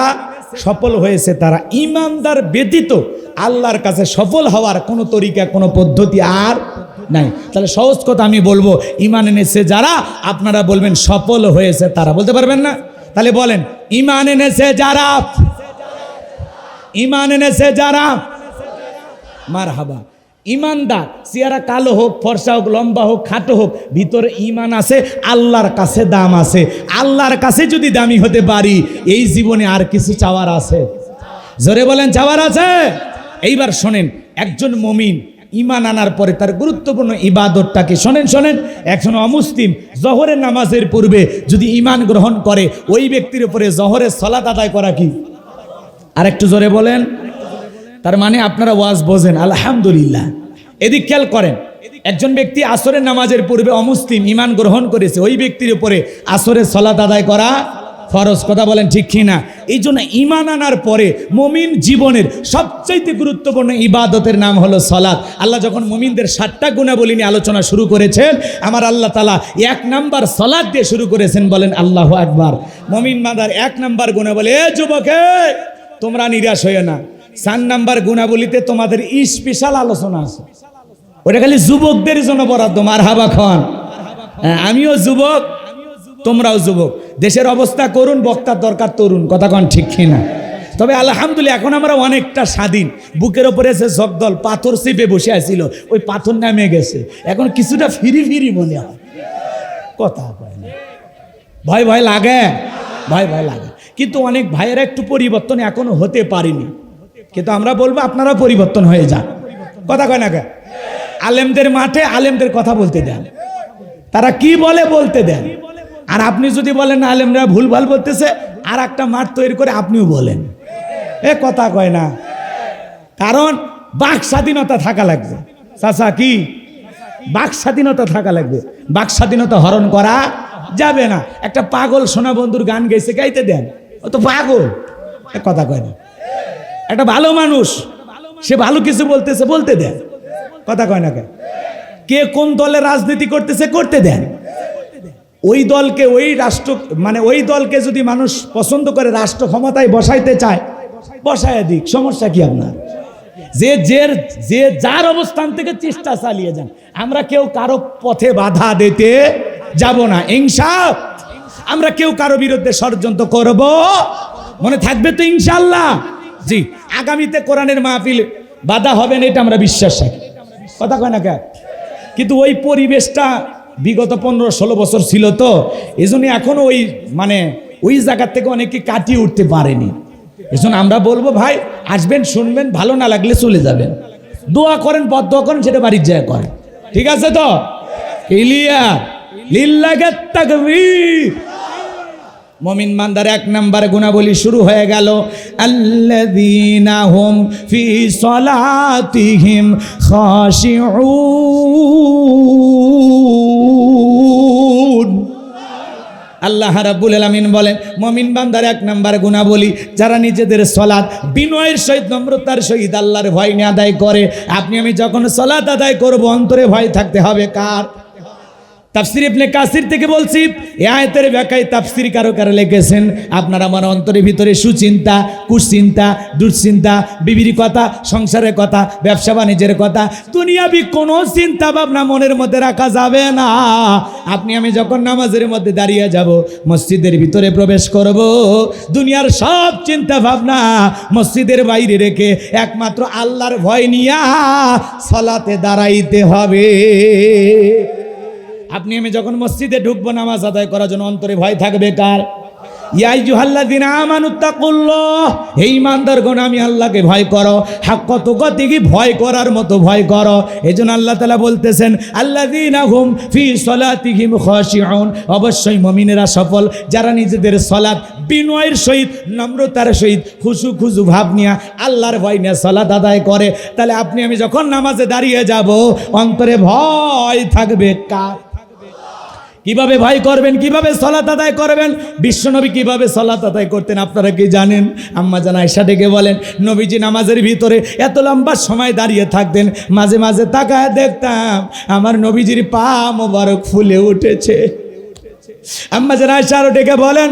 সফল হয়েছে তারা। ঈমানদার ব্যতীত আল্লাহর কাছে সফল হওয়ার কোনো তরিকা, কোনো পদ্ধতি আর নাই। তাহলে সহজ কথা আমি বলবো, ঈমান এনেছে যারা, আপনারা বলবেন সফল হয়েছে তারা। বলতে পারবেন না? তাহলে বলেন ঈমান এনেছে যারা, ঈমান এনেছে যারা। মারহাবা। ইমানদার চেহারা কালো হোক, ফর্সা হোক, লম্বা হোক, খাটো হোক, ভিতরে ঈমান আছে, আল্লাহর কাছে দাম আছে। আল্লাহর কাছে যদি দামি হতে পারি, এই জীবনে আর কিছু চাওয়ার আছে? জোরে বলেন চাওয়ার আছে? এইবার শোনেন, একজন মুমিন ঈমান আনার পরে তার গুরুত্বপূর্ণ ইবাদতটাকে শোনেন একজন অমুসলিম জোহরের নামাজের পূর্বে যদি ঈমান গ্রহণ করে ওই ব্যক্তির উপরে জোহরের সালাত আদায় করা কি? আর একটু জোরে বলেন। তার মানে আপনারা ওয়াজ বোঝেন, আলহামদুলিল্লাহ। এদিক খেয়াল করেন, একজন ব্যক্তি আসরের নামাজের পূর্বে অমুসলিম ঈমান গ্রহণ করেছে, ওই ব্যক্তির উপরে আসরের সালাত আদায় করা ফরজ। কথা বলেন ঠিক কিনা? এই জন্য ঈমান আনার পরে মুমিন জীবনের সবচাইতে গুরুত্বপূর্ণ ইবাদতের নাম হলো সালাত। আল্লাহ যখন মুমিনদের 7টা গুণাবলী নিয়ে আলোচনা শুরু করেছেন, আমার আল্লাহ তাআলা 1 নাম্বার সালাত দিয়ে শুরু করেছেন। বলেন আল্লাহু আকবার। মুমিন বান্দার 1 নাম্বার গুণাবলী, এ যুবকে তোমরা নিরাশ হইও না। 4 নাম্বার গুণাবলীতে তোমাদের স্পেশাল আলোচনা আছে, ওটা খালি যুবকদের জন্য বরাদ্দ। মারহাবা খান। আমিও যুবক, তোমরাও যুবক। দেশের অবস্থা করুন, বক্তার দরকার তরুণ। কথা কন ঠিক কিনা? তবে আলহামদুলিল্লাহ এখন আমরা অনেকটা স্বাধীন। বুকের ওপরে এসে জগদল পাথর চেপে বসে আছিল, ওই পাথর নামে গেছে, এখন কিছুটা ফিরি মনে হয়। কথা কয় না, ভয় লাগে, ভয় লাগে। কিন্তু অনেক ভাইয়েরা একটু পরিবর্তন এখনো হতে পারেনি, কিন্তু আমরা বলবো আপনারা পরিবর্তন হয়ে যান। কথা কয় না কে? আলেমদের মাঠে আলেমদের কথা বলতে দেন, তারা কি বলে বলতে দেন। আর আপনি যদি বলেন না আলেমরা ভুলভাল বলতেছে, আর একটা মাঠ তৈরি করে আপনিও বলেন। এ কথা কয় না, কারণ বাক স্বাধীনতা থাকা লাগবে। চাচা কি বাক স্বাধীনতা থাকা লাগবে, বাক স্বাধীনতা হরণ করা যাবে না। একটা পাগল সোনা বন্ধুর গান গাইছে, গাইতে দেন, ও তো পাগল। কথা কয় না। একটা ভালো মানুষ, সে ভালো কিছু বলতেছে, বলতে দেন। কথা কয় না কে কোন দলে রাজনীতি করতেছে, করতে দেন। ওই দলকে, ওই রাষ্ট্র, মানে ওই দলকে যদি মানুষ পছন্দ করে রাষ্ট্র ক্ষমতায় বসাইতে চায়, বসায় দিক, সমস্যা কি আপনার? যে যার অবস্থান থেকে চেষ্টা চালিয়ে যান। আমরা কেউ কারো পথে বাধা দিতে যাব না, ইনশাআল্লাহ। আমরা কেউ কারো বিরুদ্ধে ষড়যন্ত্র করব, মনে থাকবে তো ইনশাআল্লাহ। জি, আগামীতে কোরআনের মাহফিল বাধা হবে না, এটা আমরা বিশ্বাস রাখি। কথা কয় না কে? কিন্তু ওই পরিবেশটা বিগত 15-16 বছর ছিল, তো এই জন্য এখনো ওই জায়গার থেকে অনেকে কাটিয়ে উঠতে পারেনি। এই জন্য আমরা বলবো ভাই আসবেন, শুনবেন, ভালো না লাগলে চলে যাবেন, দোয়া করেন, বদদোয়া করেন, সেটা বাড়ির যায় করেন। ঠিক আছে তো? ক্লিয়ার? লিল্লাহি তাকবীর। মুমিন বান্দার 1 নাম্বার গুণাবলী শুরু হয়ে গেল, আল্লাযীনা হুম ফি সলাতিহিম খাশিউন। আল্লাহ রাব্বুল আলামিন বলেন মুমিন বান্দার 1 নাম্বার গুণাবলী, যারা নিজেদের সালাত বিনয়ের সহিত, নম্রতার সহিত আল্লাহর ভয় নিয়ে আদায় করে। আপনি আমি যখন সালাত আদায় করব, অন্তরে ভয় থাকতে হবে কার? তাফসীর ইবনে কাসির থেকে বলছি, এই আয়াতের ব্যাখ্যায় তাফসীরকাররা লিখেছেন, আপনার আমার অন্তরের ভিতরে সুচিন্তা, কুচিন্তা, দুশ্চিন্তা, বিবির কথা, সংসারের কথা, ব্যবসা বাণিজ্যের কথা, দুনিয়াবি কোনো চিন্তা ভাবনা মনের মধ্যে রাখা যাবে না। আপনি আমি যখন নামাজের মধ্যে দাঁড়িয়ে যাব, মসজিদের ভিতরে প্রবেশ করব, দুনিয়ার সব চিন্তা ভাবনা মসজিদের বাইরে রেখে একমাত্র আল্লাহর ভয় নিয়ে সালাতে দাঁড়াইতে হবে। আপনি আমি যখন মসজিদে ঢুকবো নামাজ আদায় করার জন্য, অন্তরে ভয় থাকবে কার? ইয়া আইয়ুহাল্লাযীনা আমানুত্তাকুল্লাহ, হে ঈমানদারগণ আমি আল্লাহকে ভয় করো, হাক্কা তুকাতিহি, ভয় করার মতো ভয় করো। এজন্য আল্লাহ তাআলা বলতেছেন আল্লাযীনা হুম ফি সলাতিহিম খাশিউন, অবশ্যই মুমিনেরা সফল যারা নিজেদের সালাত বিনয়ের সহিত, নম্রতার সহিত, খুশু ভাব নিয়ে আল্লাহর ভয় নিয়ে সালাত আদায় করে। তাহলে আপনি আমি যখন নামাজে দাঁড়িয়ে যাব, অন্তরে ভয় থাকবে কার? কিভাবে ভয় করবেন, কিভাবে সালাত আদায় করবেন? বিশ্বনবী কিভাবে সালাত আদায় করতেন আপনারা কি জানেন? আম্মা জান আয়েশা ডেকে বলেন, নবীজি নামাজের ভিতরে এত লম্বা সময় দাঁড়িয়ে থাকতেন, মাঝে মাঝে তাকায় দেখতাম আমার নবীজির পা মোবারক ফুলে উঠেছে। আম্মা জান আয়েশা আরো ডেকে বলেন,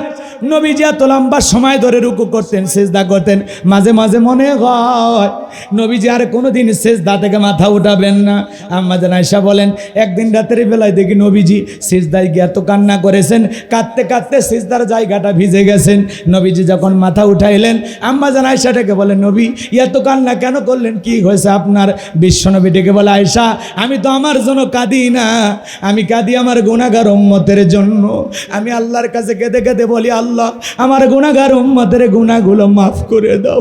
নবীজি এত লম্বা সময় ধরে রুকু করতেন, সিজদা করতেন, মাঝে মাঝে মনে হয় নবীজি আর কোনোদিন সিজদা থেকে মাথা উঠাবেন না। আম্মা জান আয়েশা বলেন, একদিন রাতের বেলায় দেখি নবীজি সিজদায় গিয়ে এত কান্না করেছেন, কাঁদতে কাঁদতে সিজদার জায়গাটা ভিজে গেছেন। নবীজি যখন মাথা উঠাইলেন, আম্মা জান আয়েশা ডেকে বলেন, নবী এত কান্না কেন করলেন, কি হয়েছে আপনার? বিশ্বনবী ডেকে বলে, আয়েশা আমি তো আমার জন্য কাঁদি না, আমি কাঁদি আমার গুনাহগার উম্মতের জন্য। আমি আল্লাহর কাছে কেঁদে কেঁদে বলি, আল্লাহ আমার গুনাহগার উম্মতের গুনাহগুলো মাফ করে দাও।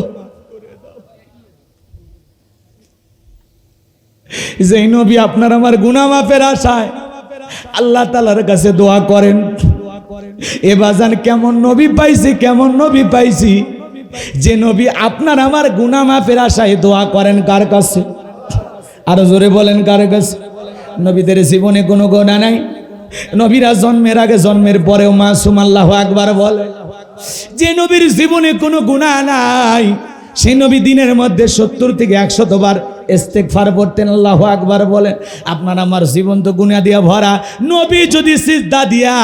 যেই নবী আপনার আমার গুনাহ মাফের আশায় আল্লাহ তাআলার কাছে দোয়া করেন। এ বাজান কেমন নবী পাইছি, কেমন নবী পাইছি যে নবী আপনার আমার গুনাহ মাফের আশায় দোয়া করেন কার কাছে? আরো জোরে বলেন কার কাছে? নবীদের জীবনে কোনো গুনাহ নাই। নবীরা জন্মের আগে জন্মের পরেও মাসুম, আল্লাহু আকবার বলে। যে নবীর জীবনে কোনো গুনাহ নাই সেই নবী দিনের মধ্যে 70 থেকে 100 বার ইস্তেগফার পড়তেন, আল্লাহু আকবার বলেন। আপনার আমার জীবন তো গুনাহ দিয়া ভরা। নবী যদি সিজদা দিয়া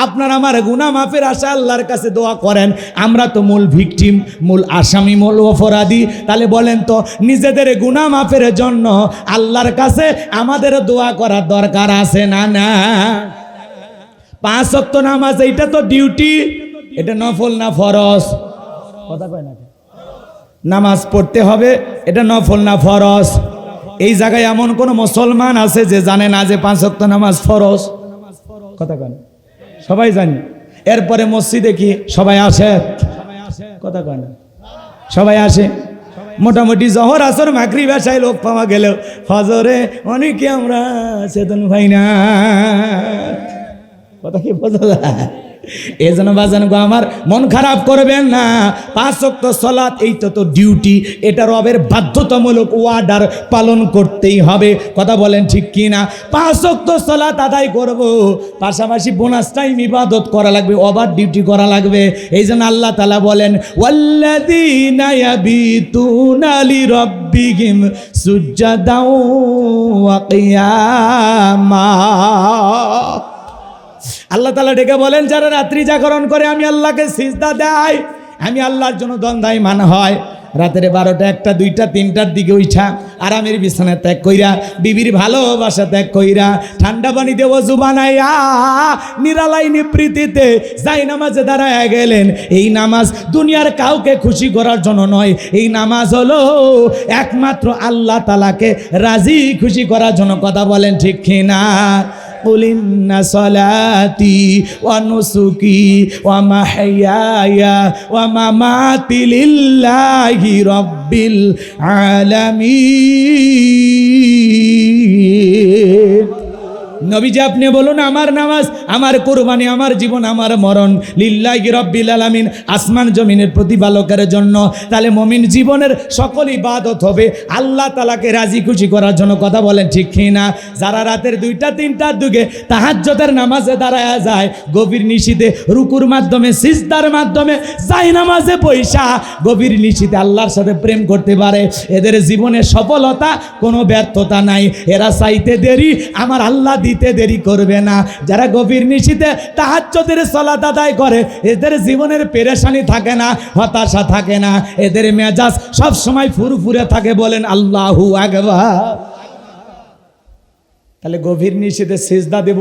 আপনার আমার গুনাহ মাফের আশা আল্লাহর কাছে দোয়া করেন, আমরা তো মূল ভিকটিম, মূল আসামি, মূল অপরাধী। তাহলে বলেন তো নিজেদের গুনাহ মাফের জন্য আল্লাহর কাছে আমাদের দোয়া করার দরকার আছে না? না। 5 ওয়াক্ত নামাজ এইটা তো ডিউটি, এটা নফল না ফরজ? কথা কয় না, নামাজ পড়তে হবে, এটা নফল না ফরজ? এই জায়গায় এমন কোন মুসলমান আছে যে জানে না যে 5 ওয়াক্ত নামাজ ফরজ? কথা কয় না, সবাই জানি। এরপরে মসজিদে কি সবাই আসে? কথা কয় না, সবাই আসে। মোটামুটি জহর আসর মাগরিব এশায় লোক পাওয়া গেলেও ফজরে অনেকে আমরা চেতন ভাই না। কথা কি বোঝা যায়? এই জন্য বাজান গো আমার মন খারাপ করবেন না। 5 ওয়াক্ত সালাত এইটা তো ডিউটি, এটা রবের বাধ্যতামূলক ওয়ার্ডার, পালন করতেই হবে। কথা বলেন ঠিক কি না? 5 ওয়াক্ত সালাত আদায় করব, পাশাপাশি বোনাস টাইম ইবাদত করা লাগবে, ওভার ডিউটি করা লাগবে। এই জন্য আল্লাহ তাআলা বলেন ওয়াল্লাযীনা ইয়াবিতুনা লিরাব্বিহিম সুজদাও ওয়া কিয়ামা। আল্লাহ তাআলা ডেকে বলেন যারা রাত্রি জাগরণ করে আমি আল্লাহকে সিজদা দেয়, আমি আল্লাহর জন্য দণ্ডায়মান হয়, রাতের 12টা 1টা 2টা 3টার দিকে উঠা আরামের বিছানা ত্যাগ কইরা, বিবির ভালোবাসা ত্যাগ কইরা, ঠান্ডা পানিতে ওযু বানাইয়া নিরালাই নিবৃত্তিতে যাই নামাজে দাঁড়ায় গেলেন। এই নামাজ দুনিয়ার কাউকে খুশি করার জন্য নয়, এই নামাজ হলো একমাত্র আল্লাহ তাআলাকে রাজি খুশি করার জন্য। কথা বলেন ঠিক কি না? قل إن صلاتي ونسكي ومحياي ومماتي لله رب العالمين। নবীজি আপনি বলুন আমার নামাজ, আমার কুরবানি, আমার জীবন, আমার মরণ লিল্লাহি রাব্বিল আলামিন, আসমান জমিনের প্রতিপালকের জন্য। তাহলে মুমিন জীবনের সকল ইবাদত হবে আল্লাহ তাআলাকে রাজি খুশি করার জন্য। কথা বলেন ঠিক কি না? যারা রাতের 2টা 3টার দিকে তাহাজ্জুদের নামাজে দাঁড়ায়া যায়, গভীর নিশীথে রুকুর মাধ্যমে, সিজদার মাধ্যমে, যাই নামাজে পয়সা গভীর নিশীথে আল্লাহর সাথে প্রেম করতে পারে, এদের জীবনে সফলতা, কোনো ব্যর্থতা নাই। এরা চাইতে দেরি, আমার আল্লাহ দিতে দেরি করবে না। যারা গভীর নিশীথে তাহাজ্জুদের সালাত আদায় করে এদের জীবনের পেরেশানি থাকে না, হতাশা থাকে না, এদের মেজাজ সব সময় ফুরফুরে থাকে। বলেন আল্লাহু আকবার। তাহলে গভীর নিশীথে সিজদা দেব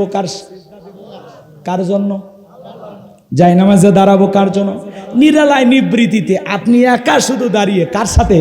কার জন্য? জায়নামাজে দাঁড়াবো কার জন্য? নিরালায় নিবৃত্তিতে আপনি একা শুধু দাঁড়িয়ে কার সাথে?